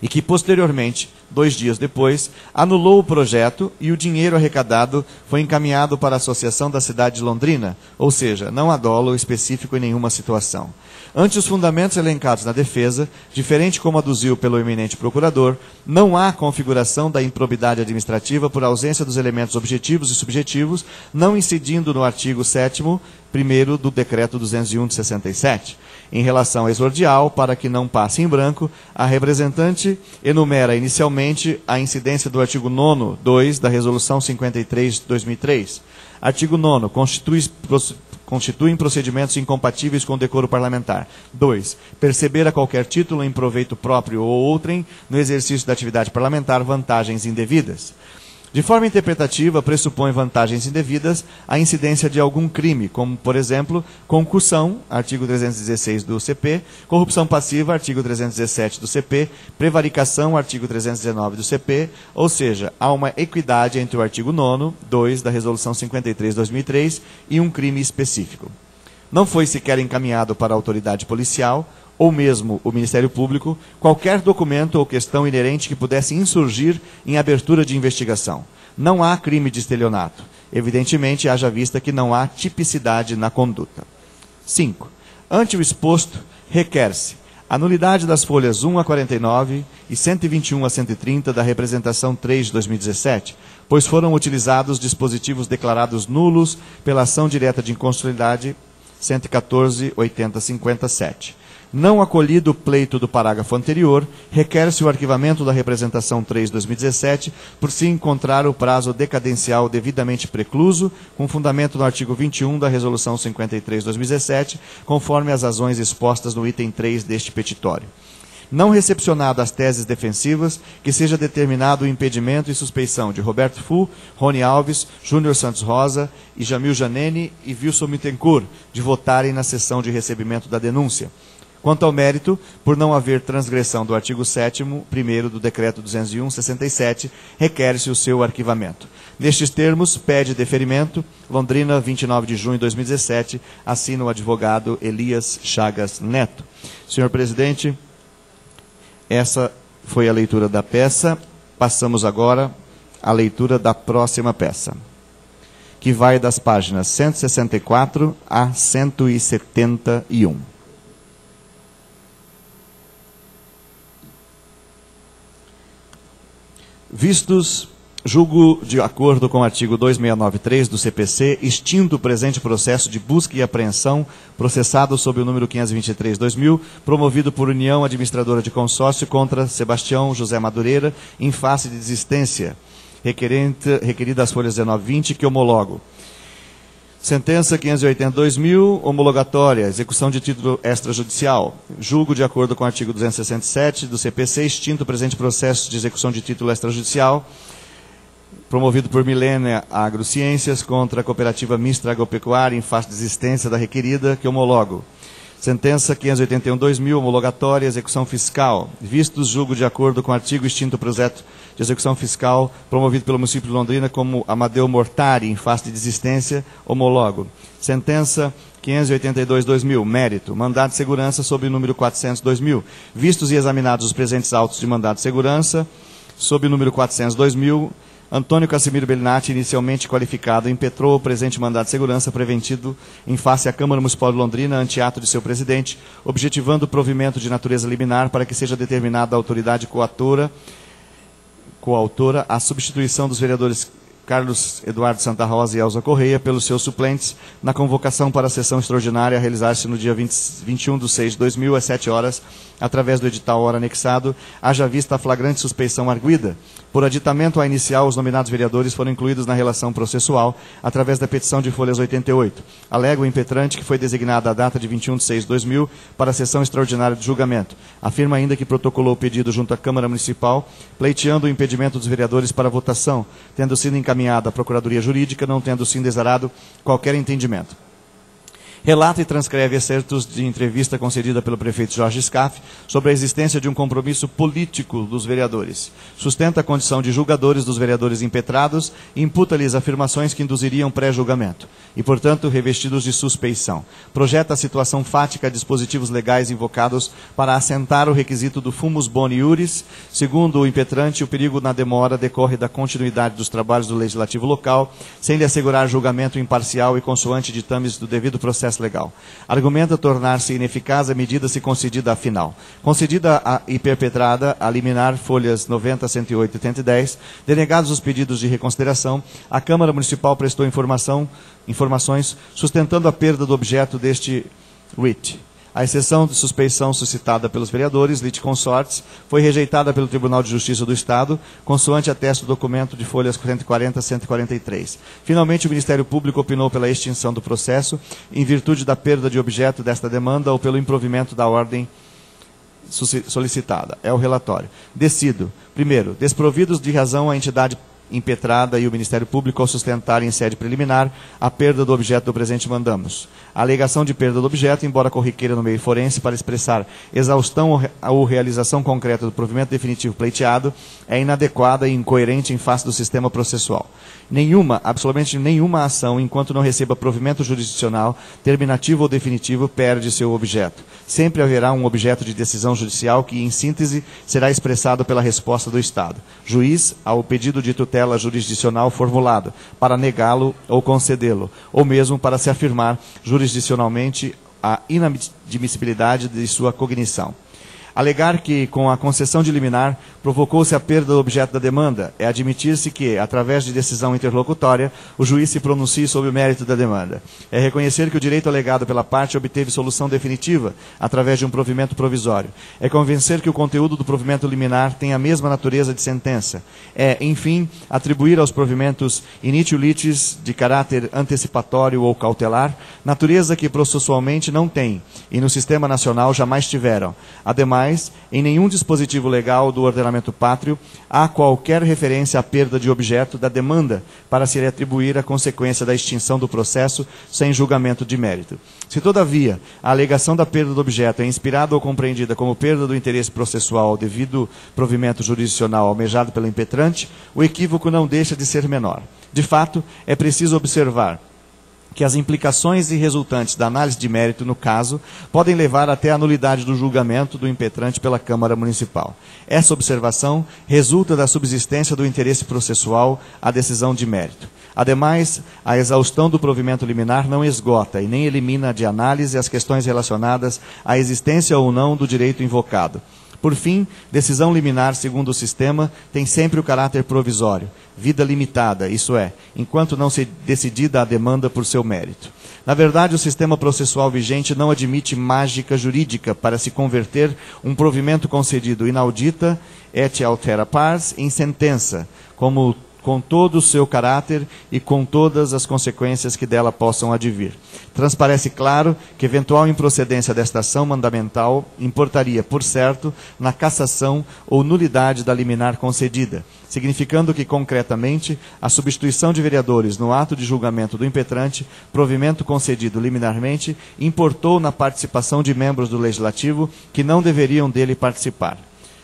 e que, posteriormente, 2 dias depois, anulou o projeto e o dinheiro arrecadado foi encaminhado para a Associação da Cidade de Londrina, ou seja, não há dolo específico em nenhuma situação. Ante os fundamentos elencados na defesa, diferente como aduziu pelo eminente procurador, não há configuração da improbidade administrativa por ausência dos elementos objetivos e subjetivos, não incidindo no artigo 7º, 1º do Decreto 201 de 67. Em relação à exordial, para que não passe em branco, a representante enumera inicialmente a incidência do artigo 9º, 2 da Resolução 53 de 2003. Artigo 9º, constituem procedimentos incompatíveis com o decoro parlamentar. 2. Perceber a qualquer título em proveito próprio ou outrem, no exercício da atividade parlamentar, vantagens indevidas. De forma interpretativa, pressupõe vantagens indevidas a incidência de algum crime, como, por exemplo, concussão, artigo 316 do CP, corrupção passiva, artigo 317 do CP, prevaricação, artigo 319 do CP, ou seja, há uma equidade entre o artigo 9º, 2 da Resolução 53 de 2003 e um crime específico. Não foi sequer encaminhado para a autoridade policial, ou mesmo o Ministério Público, qualquer documento ou questão inerente que pudesse insurgir em abertura de investigação. Não há crime de estelionato. Evidentemente, haja vista que não há tipicidade na conduta. 5. Ante o exposto, requer-se a nulidade das folhas 1 a 49 e 121 a 130 da Representação 3 de 2017, pois foram utilizados dispositivos declarados nulos pela ação direta de inconstitucionalidade 114.80.57. Não acolhido o pleito do parágrafo anterior, requer-se o arquivamento da Representação 3 de 2017, por se encontrar o prazo decadencial devidamente precluso, com fundamento no artigo 21 da Resolução 53 de 2017, conforme as razões expostas no item 3 deste petitório. Não recepcionado as teses defensivas, que seja determinado o impedimento e suspeição de Roberto Fu, Rony Alves, Júnior Santos Rosa e Jamil Janene e Wilson Mittencourt de votarem na sessão de recebimento da denúncia. Quanto ao mérito, por não haver transgressão do artigo 7º, 1º do Decreto 201/67, requer-se o seu arquivamento. Nestes termos, pede deferimento, Londrina, 29 de junho de 2017, assina o advogado Elias Chagas Neto. Senhor presidente, essa foi a leitura da peça. Passamos agora à leitura da próxima peça, que vai das páginas 164 a 171. Vistos, julgo de acordo com o artigo 2693 do CPC, extinto o presente processo de busca e apreensão processado sob o número 523/2000, promovido por União Administradora de Consórcio contra Sebastião José Madureira, em face de desistência, requerida às folhas 19 e 20, que homologo. Sentença 580/2000, homologatória, execução de título extrajudicial. Julgo, de acordo com o artigo 267 do CPC, extinto o presente processo de execução de título extrajudicial, promovido por Milênia Agrociências contra a Cooperativa Mista Agropecuária, em face de desistência da requerida, que homologo. Sentença 581/2000, homologatória, execução fiscal. Vistos, julgo de acordo com o artigo extinto o projeto de execução fiscal promovido pelo município de Londrina como Amadeu Mortari, em face de desistência, homologo. Sentença 582/2000, mérito, mandado de segurança sob o número 400/2000. Vistos e examinados os presentes autos de mandado de segurança, sob o número 400/2000, Antônio Casimiro Bellinati, inicialmente qualificado, impetrou o presente mandado de segurança preventido em face à Câmara Municipal de Londrina, ante ato de seu presidente, objetivando o provimento de natureza liminar para que seja determinada a autoridade coautora a substituição dos vereadores Carlos Eduardo Santa Rosa e Elza Correia pelos seus suplentes na convocação para a sessão extraordinária a realizar-se no dia 21/6/2000, às 7 horas, através do edital ora anexado, haja vista a flagrante suspeição arguida. Por aditamento à inicial, os nominados vereadores foram incluídos na relação processual através da petição de folhas 88. Alega o impetrante que foi designada a data de 21/6/2000 para a sessão extraordinária de julgamento. Afirma ainda que protocolou o pedido junto à Câmara Municipal, pleiteando o impedimento dos vereadores para votação, tendo sido encaminhada à Procuradoria Jurídica, não tendo sido exarado qualquer entendimento. relata e transcreve excertos de entrevista concedida pelo prefeito Jorge Scaff sobre a existência de um compromisso político dos vereadores. Sustenta a condição de julgadores dos vereadores impetrados e imputa-lhes afirmações que induziriam pré-julgamento e, portanto, revestidos de suspeição. Projeta a situação fática a dispositivos legais invocados para assentar o requisito do fumus boni iuris. Segundo o impetrante, o perigo na demora decorre da continuidade dos trabalhos do legislativo local, sem lhe assegurar julgamento imparcial e consoante ditames do devido processo legal. Argumenta tornar-se ineficaz a medida se concedida a final. Concedida e perpetrada a liminar folhas 90, 108 e 110, denegados os pedidos de reconsideração, a Câmara Municipal prestou informações sustentando a perda do objeto deste writ. A exceção de suspeição suscitada pelos vereadores litisconsortes foi rejeitada pelo Tribunal de Justiça do Estado, consoante atesta o documento de folhas 140 a 143. Finalmente, o Ministério Público opinou pela extinção do processo, em virtude da perda de objeto desta demanda ou pelo improvimento da ordem solicitada. É o relatório. Decido. Primeiro, desprovidos de razão a entidade impetrada e o Ministério Público ao sustentar em sede preliminar a perda do objeto do presente mandamos. A alegação de perda do objeto, embora corriqueira no meio forense para expressar exaustão ou realização concreta do provimento definitivo pleiteado, é inadequada e incoerente em face do sistema processual. Absolutamente nenhuma ação, enquanto não receba provimento jurisdicional, terminativo ou definitivo, perde seu objeto. Sempre haverá um objeto de decisão judicial que, em síntese, será expressado pela resposta do Estado. Juiz, ao pedido de tutela jurisdicional formulado, para negá-lo ou concedê-lo, ou mesmo para se afirmar jurisdicionalmente a inadmissibilidade de sua cognição. Alegar que, com a concessão de liminar, provocou-se a perda do objeto da demanda, é admitir-se que, através de decisão interlocutória, o juiz se pronuncie sobre o mérito da demanda. É reconhecer que o direito alegado pela parte obteve solução definitiva, através de um provimento provisório. É convencer que o conteúdo do provimento liminar tem a mesma natureza de sentença. É, enfim, atribuir aos provimentos initio litis, de caráter antecipatório ou cautelar, natureza que processualmente não tem, e no sistema nacional jamais tiveram. Ademais, em nenhum dispositivo legal do ordenamento pátrio há qualquer referência à perda de objeto da demanda para se lhe atribuir a consequência da extinção do processo sem julgamento de mérito. Se, todavia, a alegação da perda do objeto é inspirada ou compreendida como perda do interesse processual ao devido provimento jurisdicional almejado pelo impetrante, o equívoco não deixa de ser menor. De fato, é preciso observar que as implicações e resultantes da análise de mérito, no caso, podem levar até a nulidade do julgamento do impetrante pela Câmara Municipal. Essa observação resulta da subsistência do interesse processual à decisão de mérito. Ademais, a exaustão do provimento liminar não esgota e nem elimina de análise as questões relacionadas à existência ou não do direito invocado. Por fim, decisão liminar, segundo o sistema, tem sempre o caráter provisório, vida limitada, isso é, enquanto não se decidida a demanda por seu mérito. Na verdade, o sistema processual vigente não admite mágica jurídica para se converter um provimento concedido inaudita et altera pars em sentença, com todo o seu caráter e com todas as consequências que dela possam advir. Transparece claro que eventual improcedência desta ação mandamental importaria, por certo, na cassação ou nulidade da liminar concedida, significando que, concretamente, a substituição de vereadores no ato de julgamento do impetrante, provimento concedido liminarmente, importou na participação de membros do Legislativo que não deveriam dele participar.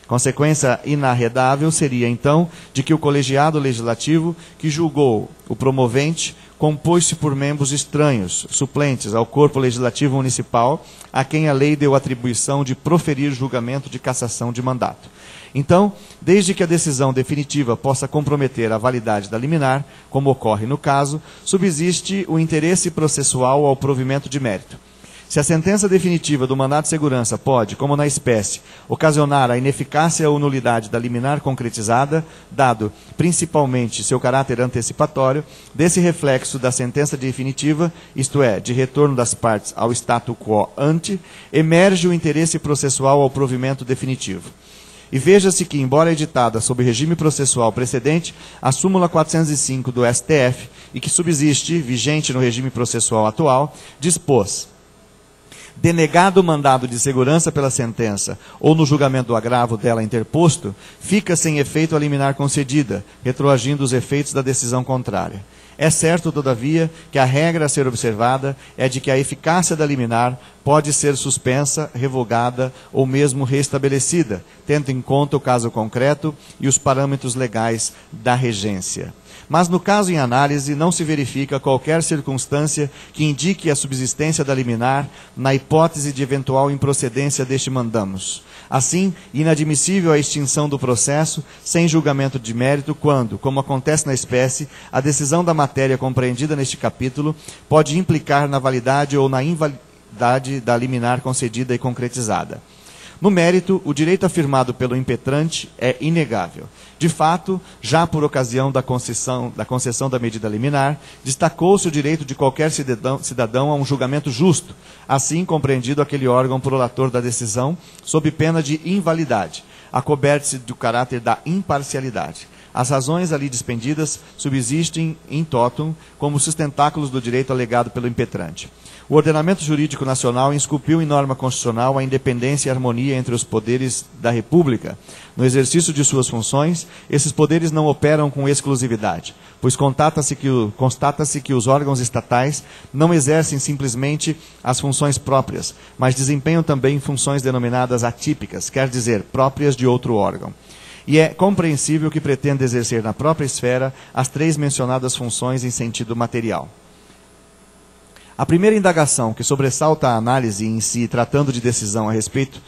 Consequência inarredável seria, então, de que o colegiado legislativo, que julgou o promovente, compôs-se por membros estranhos, suplentes ao corpo legislativo municipal, a quem a lei deu atribuição de proferir julgamento de cassação de mandato. Então, desde que a decisão definitiva possa comprometer a validade da liminar, como ocorre no caso, subsiste o interesse processual ao provimento de mérito. Se a sentença definitiva do mandado de segurança pode, como na espécie, ocasionar a ineficácia ou nulidade da liminar concretizada, dado, principalmente, seu caráter antecipatório, desse reflexo da sentença definitiva, isto é, de retorno das partes ao statu quo ante, emerge o interesse processual ao provimento definitivo. E veja-se que, embora editada sob regime processual precedente, a súmula 405 do STF, e que subsiste, vigente no regime processual atual, dispôs: denegado o mandado de segurança pela sentença ou no julgamento do agravo dela interposto, fica sem efeito a liminar concedida, retroagindo os efeitos da decisão contrária. É certo, todavia, que a regra a ser observada é de que a eficácia da liminar pode ser suspensa, revogada ou mesmo restabelecida, tendo em conta o caso concreto e os parâmetros legais da regência. Mas no caso em análise, não se verifica qualquer circunstância que indique a subsistência da liminar na hipótese de eventual improcedência deste mandamus. Assim, inadmissível a extinção do processo sem julgamento de mérito quando, como acontece na espécie, a decisão da matéria compreendida neste capítulo pode implicar na validade ou na invalidade da liminar concedida e concretizada. No mérito, o direito afirmado pelo impetrante é inegável. De fato, já por ocasião da concessão da medida liminar, destacou-se o direito de qualquer cidadão a um julgamento justo, assim compreendido aquele órgão prolator da decisão, sob pena de invalidade, acoberte-se do caráter da imparcialidade. As razões ali dispendidas subsistem in totum como sustentáculos do direito alegado pelo impetrante. O ordenamento jurídico nacional esculpiu em norma constitucional a independência e harmonia entre os poderes da República. No exercício de suas funções, esses poderes não operam com exclusividade, pois constata-se que os órgãos estatais não exercem simplesmente as funções próprias, mas desempenham também funções denominadas atípicas, quer dizer, próprias de outro órgão. E é compreensível que pretenda exercer na própria esfera as três mencionadas funções em sentido material. A primeira indagação que sobressalta a análise em si, tratando de decisão a respeito,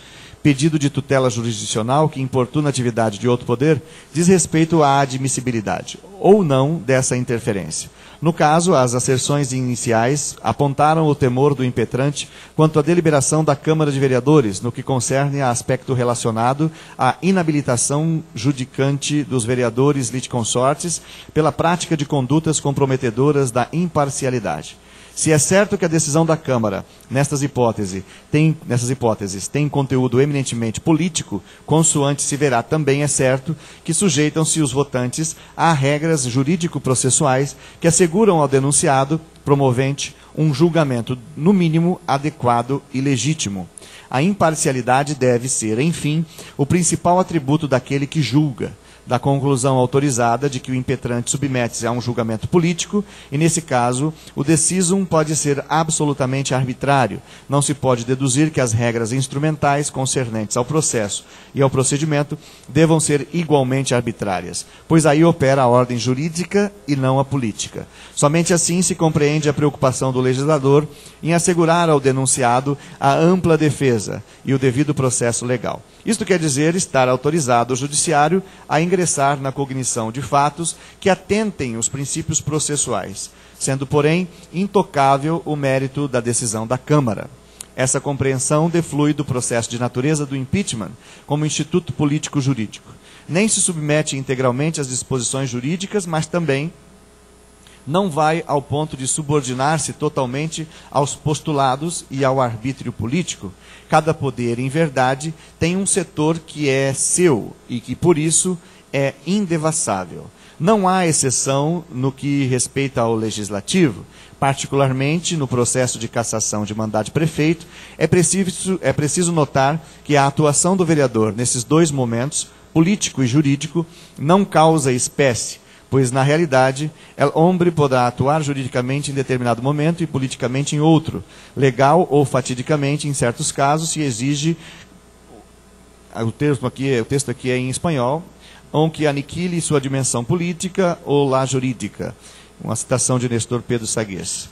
pedido de tutela jurisdicional que importuna a atividade de outro poder, diz respeito à admissibilidade, ou não, dessa interferência. No caso, as asserções iniciais apontaram o temor do impetrante quanto à deliberação da Câmara de Vereadores, no que concerne a aspecto relacionado à inabilitação judicante dos vereadores litisconsortes pela prática de condutas comprometedoras da imparcialidade. Se é certo que a decisão da Câmara, nessas hipóteses, tem conteúdo eminentemente político, consoante se verá também é certo que sujeitam-se os votantes a regras jurídico-processuais que asseguram ao denunciado, promovente, um julgamento, no mínimo, adequado e legítimo. A imparcialidade deve ser, enfim, o principal atributo daquele que julga, da conclusão autorizada de que o impetrante submete-se a um julgamento político, e nesse caso, o decisum pode ser absolutamente arbitrário. Não se pode deduzir que as regras instrumentais concernentes ao processo e ao procedimento devam ser igualmente arbitrárias, pois aí opera a ordem jurídica e não a política. Somente assim se compreende a preocupação do legislador em assegurar ao denunciado a ampla defesa e o devido processo legal. Isto quer dizer estar autorizado o judiciário a ingressar na cognição de fatos que atentem os princípios processuais, sendo, porém, intocável o mérito da decisão da Câmara. Essa compreensão deflui do processo de natureza do impeachment como instituto político-jurídico. Nem se submete integralmente às disposições jurídicas, mas também não vai ao ponto de subordinar-se totalmente aos postulados e ao arbítrio político. Cada poder, em verdade, tem um setor que é seu e que, por isso, é indevassável. Não há exceção no que respeita ao legislativo. Particularmente no processo de cassação de mandato de prefeito, é preciso notar que a atuação do vereador nesses dois momentos, político e jurídico, não causa espécie, pois, na realidade, o homem poderá atuar juridicamente em determinado momento e politicamente em outro, legal ou fatidicamente, em certos casos, se exige, o texto aqui é em espanhol, ou que aniquile sua dimensão política ou lá jurídica. Uma citação de Nestor Pedro Sagues.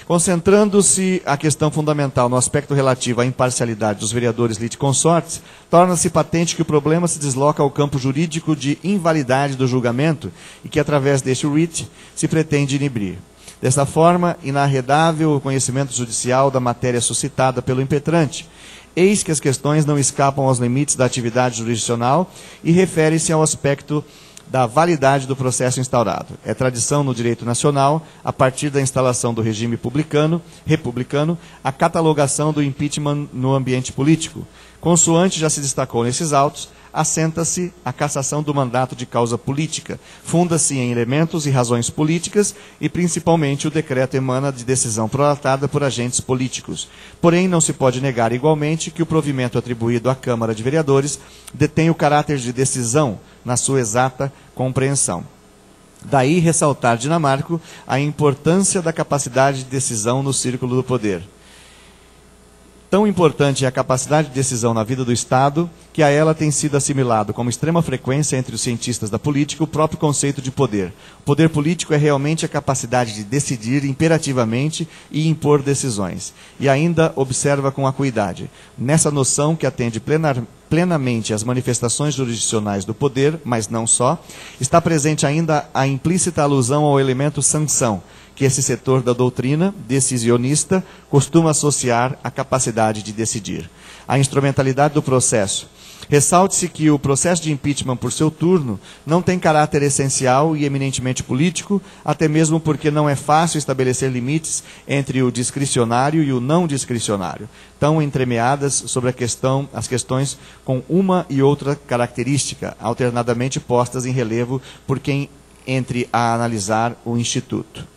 Concentrando-se a questão fundamental no aspecto relativo à imparcialidade dos vereadores litisconsortes, torna-se patente que o problema se desloca ao campo jurídico de invalidade do julgamento e que, através deste writ, se pretende inibir. Desta forma, inarredável o conhecimento judicial da matéria suscitada pelo impetrante. Eis que as questões não escapam aos limites da atividade jurisdicional e refere-se ao aspecto da validade do processo instaurado. É tradição no direito nacional, a partir da instalação do regime republicano, a catalogação do impeachment no ambiente político. Consoante já se destacou nesses autos, assenta-se a cassação do mandato de causa política, funda-se em elementos e razões políticas e, principalmente, o decreto emana de decisão prolatada por agentes políticos. Porém, não se pode negar igualmente que o provimento atribuído à Câmara de Vereadores detém o caráter de decisão na sua exata compreensão. Daí ressaltar Dinamarco a importância da capacidade de decisão no círculo do poder. Tão importante é a capacidade de decisão na vida do Estado, que a ela tem sido assimilado com extrema frequência entre os cientistas da política o próprio conceito de poder. O poder político é realmente a capacidade de decidir imperativamente e impor decisões. E ainda observa com acuidade. Nessa noção que atende plenamente às manifestações jurisdicionais do poder, mas não só, está presente ainda a implícita alusão ao elemento sanção, que esse setor da doutrina decisionista costuma associar à capacidade de decidir. A instrumentalidade do processo. Ressalte-se que o processo de impeachment, por seu turno, não tem caráter essencial e eminentemente político, até mesmo porque não é fácil estabelecer limites entre o discricionário e o não discricionário, tão entremeadas sobre as questões com uma e outra característica, alternadamente postas em relevo por quem entre a analisar o Instituto.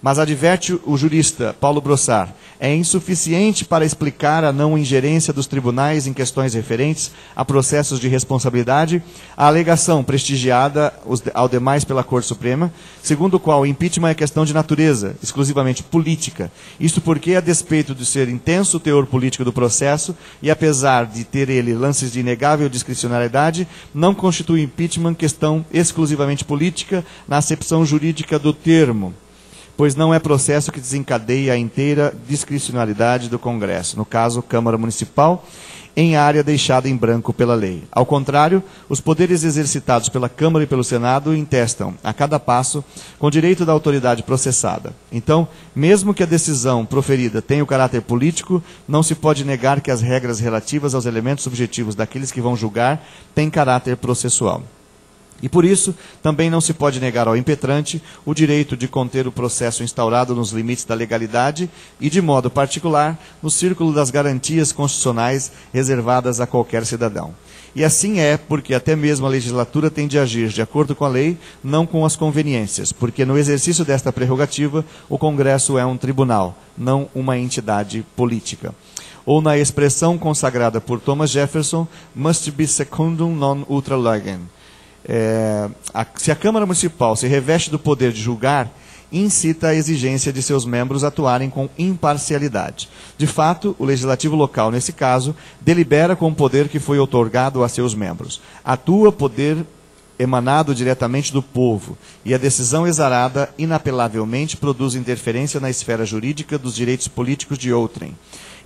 Mas adverte o jurista Paulo Brossard, é insuficiente para explicar a não ingerência dos tribunais em questões referentes a processos de responsabilidade a alegação prestigiada ao demais pela Corte Suprema, segundo o qual o impeachment é questão de natureza, exclusivamente política. Isto porque, a despeito de ser intenso o teor político do processo, e apesar de ter ele lances de inegável discricionariedade, não constitui impeachment questão exclusivamente política na acepção jurídica do termo, pois não é processo que desencadeia a inteira discricionalidade do Congresso, no caso, Câmara Municipal, em área deixada em branco pela lei. Ao contrário, os poderes exercitados pela Câmara e pelo Senado intestam, a cada passo, com direito da autoridade processada. Então, mesmo que a decisão proferida tenha o caráter político, não se pode negar que as regras relativas aos elementos subjetivos daqueles que vão julgar têm caráter processual. E por isso, também não se pode negar ao impetrante o direito de conter o processo instaurado nos limites da legalidade e, de modo particular, no círculo das garantias constitucionais reservadas a qualquer cidadão. E assim é porque até mesmo a legislatura tem de agir de acordo com a lei, não com as conveniências, porque no exercício desta prerrogativa, o Congresso é um tribunal, não uma entidade política. Ou na expressão consagrada por Thomas Jefferson, must be secundum non ultra legem. Se a Câmara Municipal se reveste do poder de julgar, incita a exigência de seus membros atuarem com imparcialidade. De fato, o legislativo local, nesse caso, delibera com o poder que foi outorgado a seus membros. Atua poder emanado diretamente do povo, e a decisão exarada, inapelavelmente, produz interferência na esfera jurídica dos direitos políticos de outrem.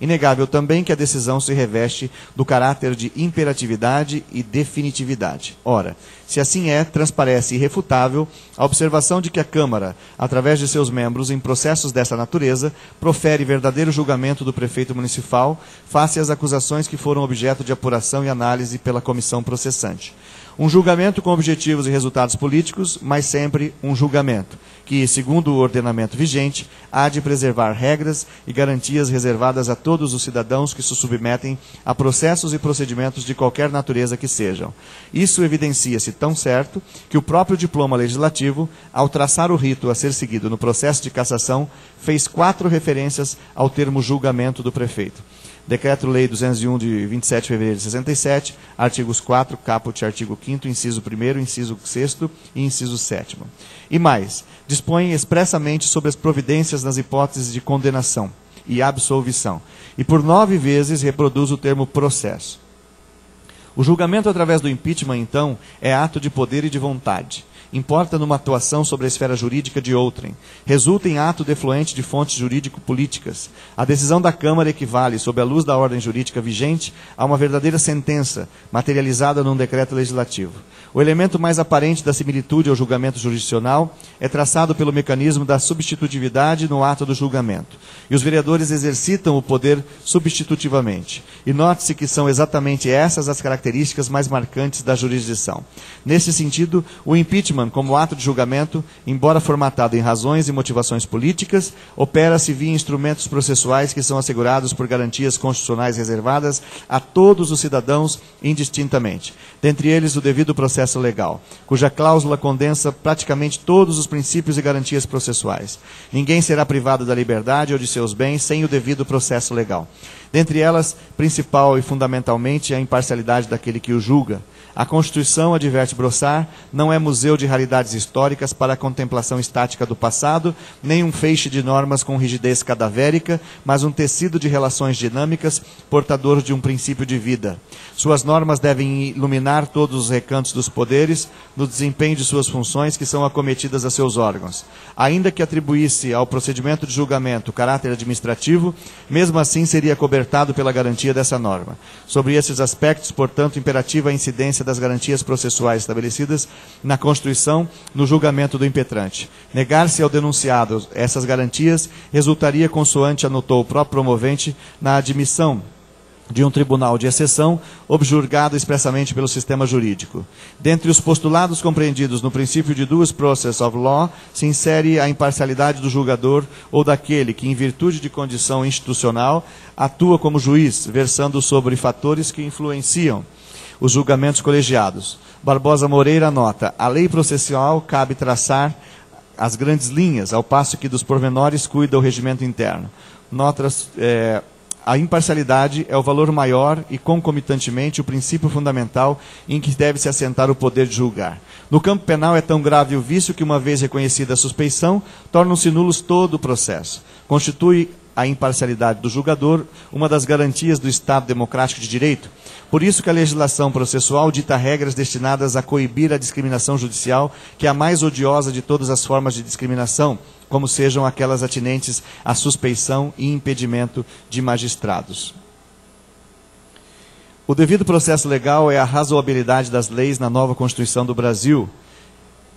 Inegável também que a decisão se reveste do caráter de imperatividade e definitividade. Ora, se assim é, transparece irrefutável a observação de que a Câmara, através de seus membros, em processos dessa natureza, profere verdadeiro julgamento do prefeito municipal face às acusações que foram objeto de apuração e análise pela comissão processante. Um julgamento com objetivos e resultados políticos, mas sempre um julgamento, que, segundo o ordenamento vigente, há de preservar regras e garantias reservadas a todos os cidadãos que se submetem a processos e procedimentos de qualquer natureza que sejam. Isso evidencia-se tão certo que o próprio diploma legislativo, ao traçar o rito a ser seguido no processo de cassação, fez 4 referências ao termo julgamento do prefeito. Decreto-Lei 201 de 27 de fevereiro de 67, artigos 4, caput, artigo 5º, inciso 1º, inciso 6º e inciso 7º. E mais, dispõe expressamente sobre as providências nas hipóteses de condenação e absolvição, e por 9 vezes reproduz o termo processo. O julgamento através do impeachment, então, é ato de poder e de vontade. Importa numa atuação sobre a esfera jurídica de outrem. Resulta em ato defluente de fontes jurídico-políticas. A decisão da Câmara equivale, sob a luz da ordem jurídica vigente, a uma verdadeira sentença, materializada num decreto legislativo. O elemento mais aparente da similitude ao julgamento jurisdicional é traçado pelo mecanismo da substitutividade no ato do julgamento. E os vereadores exercitam o poder substitutivamente. E note-se que são exatamente essas as características mais marcantes da jurisdição. Nesse sentido, o impeachment, como ato de julgamento, embora formatado em razões e motivações políticas, opera-se via instrumentos processuais que são assegurados por garantias constitucionais reservadas a todos os cidadãos indistintamente. Dentre eles, o devido processo legal, cuja cláusula condensa praticamente todos os princípios e garantias processuais. Ninguém será privado da liberdade ou de seus bens sem o devido processo legal. Dentre elas, principal e fundamentalmente, a imparcialidade daquele que o julga. A Constituição, adverte Brossard, não é museu de raridades históricas para a contemplação estática do passado, nem um feixe de normas com rigidez cadavérica, mas um tecido de relações dinâmicas, portador de um princípio de vida. Suas normas devem iluminar todos os recantos dos poderes no desempenho de suas funções que são acometidas a seus órgãos. Ainda que atribuísse ao procedimento de julgamento caráter administrativo, mesmo assim seria cobertado pela garantia dessa norma. Sobre esses aspectos, portanto, imperativa a incidência das garantias processuais estabelecidas na Constituição no julgamento do impetrante. Negar-se ao denunciado essas garantias resultaria, consoante anotou o próprio promovente, na admissão de um tribunal de exceção, objurgado expressamente pelo sistema jurídico. Dentre os postulados compreendidos no princípio de duas process of law, se insere a imparcialidade do julgador ou daquele que, em virtude de condição institucional, atua como juiz, versando sobre fatores que influenciam os julgamentos colegiados. Barbosa Moreira nota: a lei processual cabe traçar as grandes linhas, ao passo que dos pormenores cuida o regimento interno. Notas, a imparcialidade é o valor maior e, concomitantemente, o princípio fundamental em que deve se assentar o poder de julgar. No campo penal é tão grave o vício que, uma vez reconhecida a suspeição, tornam-se nulos todo o processo. Constitui a imparcialidade do julgador uma das garantias do Estado democrático de direito. Por isso que a legislação processual dita regras destinadas a coibir a discriminação judicial, que é a mais odiosa de todas as formas de discriminação, como sejam aquelas atinentes à suspeição e impedimento de magistrados. O devido processo legal é a razoabilidade das leis na nova Constituição do Brasil.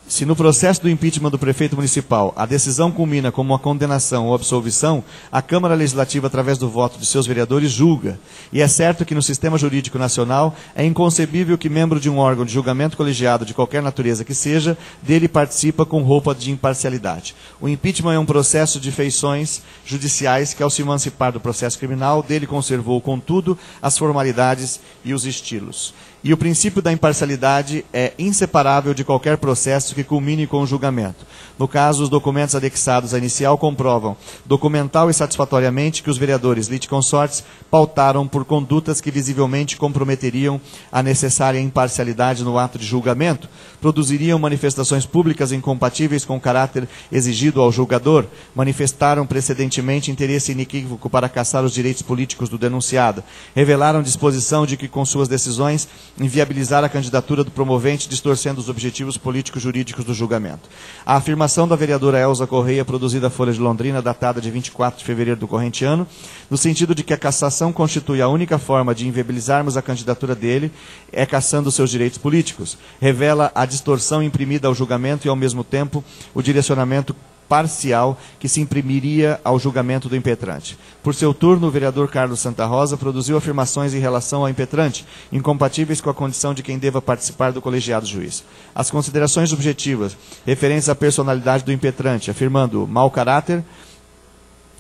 Se no processo do impeachment do prefeito municipal a decisão culmina como uma condenação ou absolvição, a Câmara Legislativa, através do voto de seus vereadores, julga. E é certo que no sistema jurídico nacional é inconcebível que membro de um órgão de julgamento colegiado de qualquer natureza que seja, dele participa com roupa de imparcialidade. O impeachment é um processo de feições judiciais que, ao se emancipar do processo criminal, dele conservou, contudo, as formalidades e os estilos. E o princípio da imparcialidade é inseparável de qualquer processo que culmine com o julgamento. No caso, os documentos anexados à inicial comprovam, documental e satisfatoriamente, que os vereadores litisconsortes pautaram por condutas que visivelmente comprometeriam a necessária imparcialidade no ato de julgamento, produziriam manifestações públicas incompatíveis com o caráter exigido ao julgador, manifestaram precedentemente interesse inequívoco para caçar os direitos políticos do denunciado, revelaram disposição de que, com suas decisões, inviabilizar a candidatura do promovente, distorcendo os objetivos político-jurídicos do julgamento. A afirmação da vereadora Elza Correia, produzida à Folha de Londrina, datada de 24 de fevereiro do corrente ano, no sentido de que a cassação constitui a única forma de inviabilizarmos a candidatura dele, é cassando seus direitos políticos, revela a distorção imprimida ao julgamento e, ao mesmo tempo, o direcionamento parcial que se imprimiria ao julgamento do impetrante. Por seu turno, o vereador Carlos Santa Rosa produziu afirmações em relação ao impetrante, incompatíveis com a condição de quem deva participar do colegiado juiz. As considerações objetivas, referentes à personalidade do impetrante, afirmando mau caráter,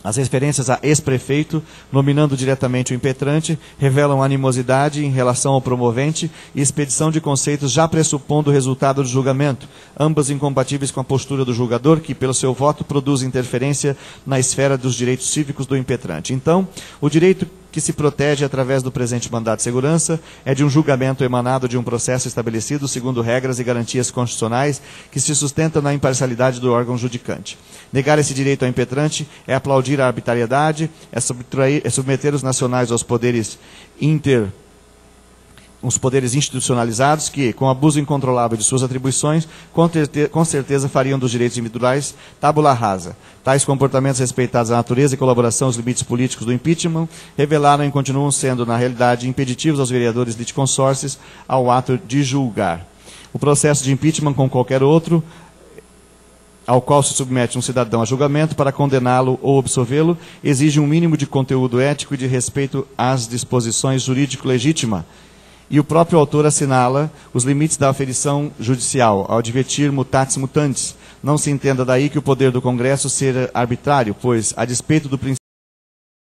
as referências a ex-prefeito, nominando diretamente o impetrante, revelam animosidade em relação ao promovente e expedição de conceitos já pressupondo o resultado do julgamento, ambas incompatíveis com a postura do julgador, que, pelo seu voto, produz interferência na esfera dos direitos cívicos do impetrante. Então, o direito que se protege através do presente mandado de segurança é de um julgamento emanado de um processo estabelecido segundo regras e garantias constitucionais que se sustentam na imparcialidade do órgão judicante. Negar esse direito ao impetrante é aplaudir a arbitrariedade, é submeter os nacionais aos poderes os poderes institucionalizados que, com abuso incontrolável de suas atribuições, com certeza fariam dos direitos individuais tabula rasa. Tais comportamentos respeitados à natureza e colaboração aos limites políticos do impeachment revelaram e continuam sendo, na realidade, impeditivos aos vereadores litisconsortes ao ato de julgar. O processo de impeachment, com qualquer outro, ao qual se submete um cidadão a julgamento para condená-lo ou absolvê-lo, exige um mínimo de conteúdo ético e de respeito às disposições jurídico-legítimas. E o próprio autor assinala os limites da aferição judicial, ao advertir mutatis mutandis. Não se entenda daí que o poder do Congresso seja arbitrário, pois, a despeito do princípio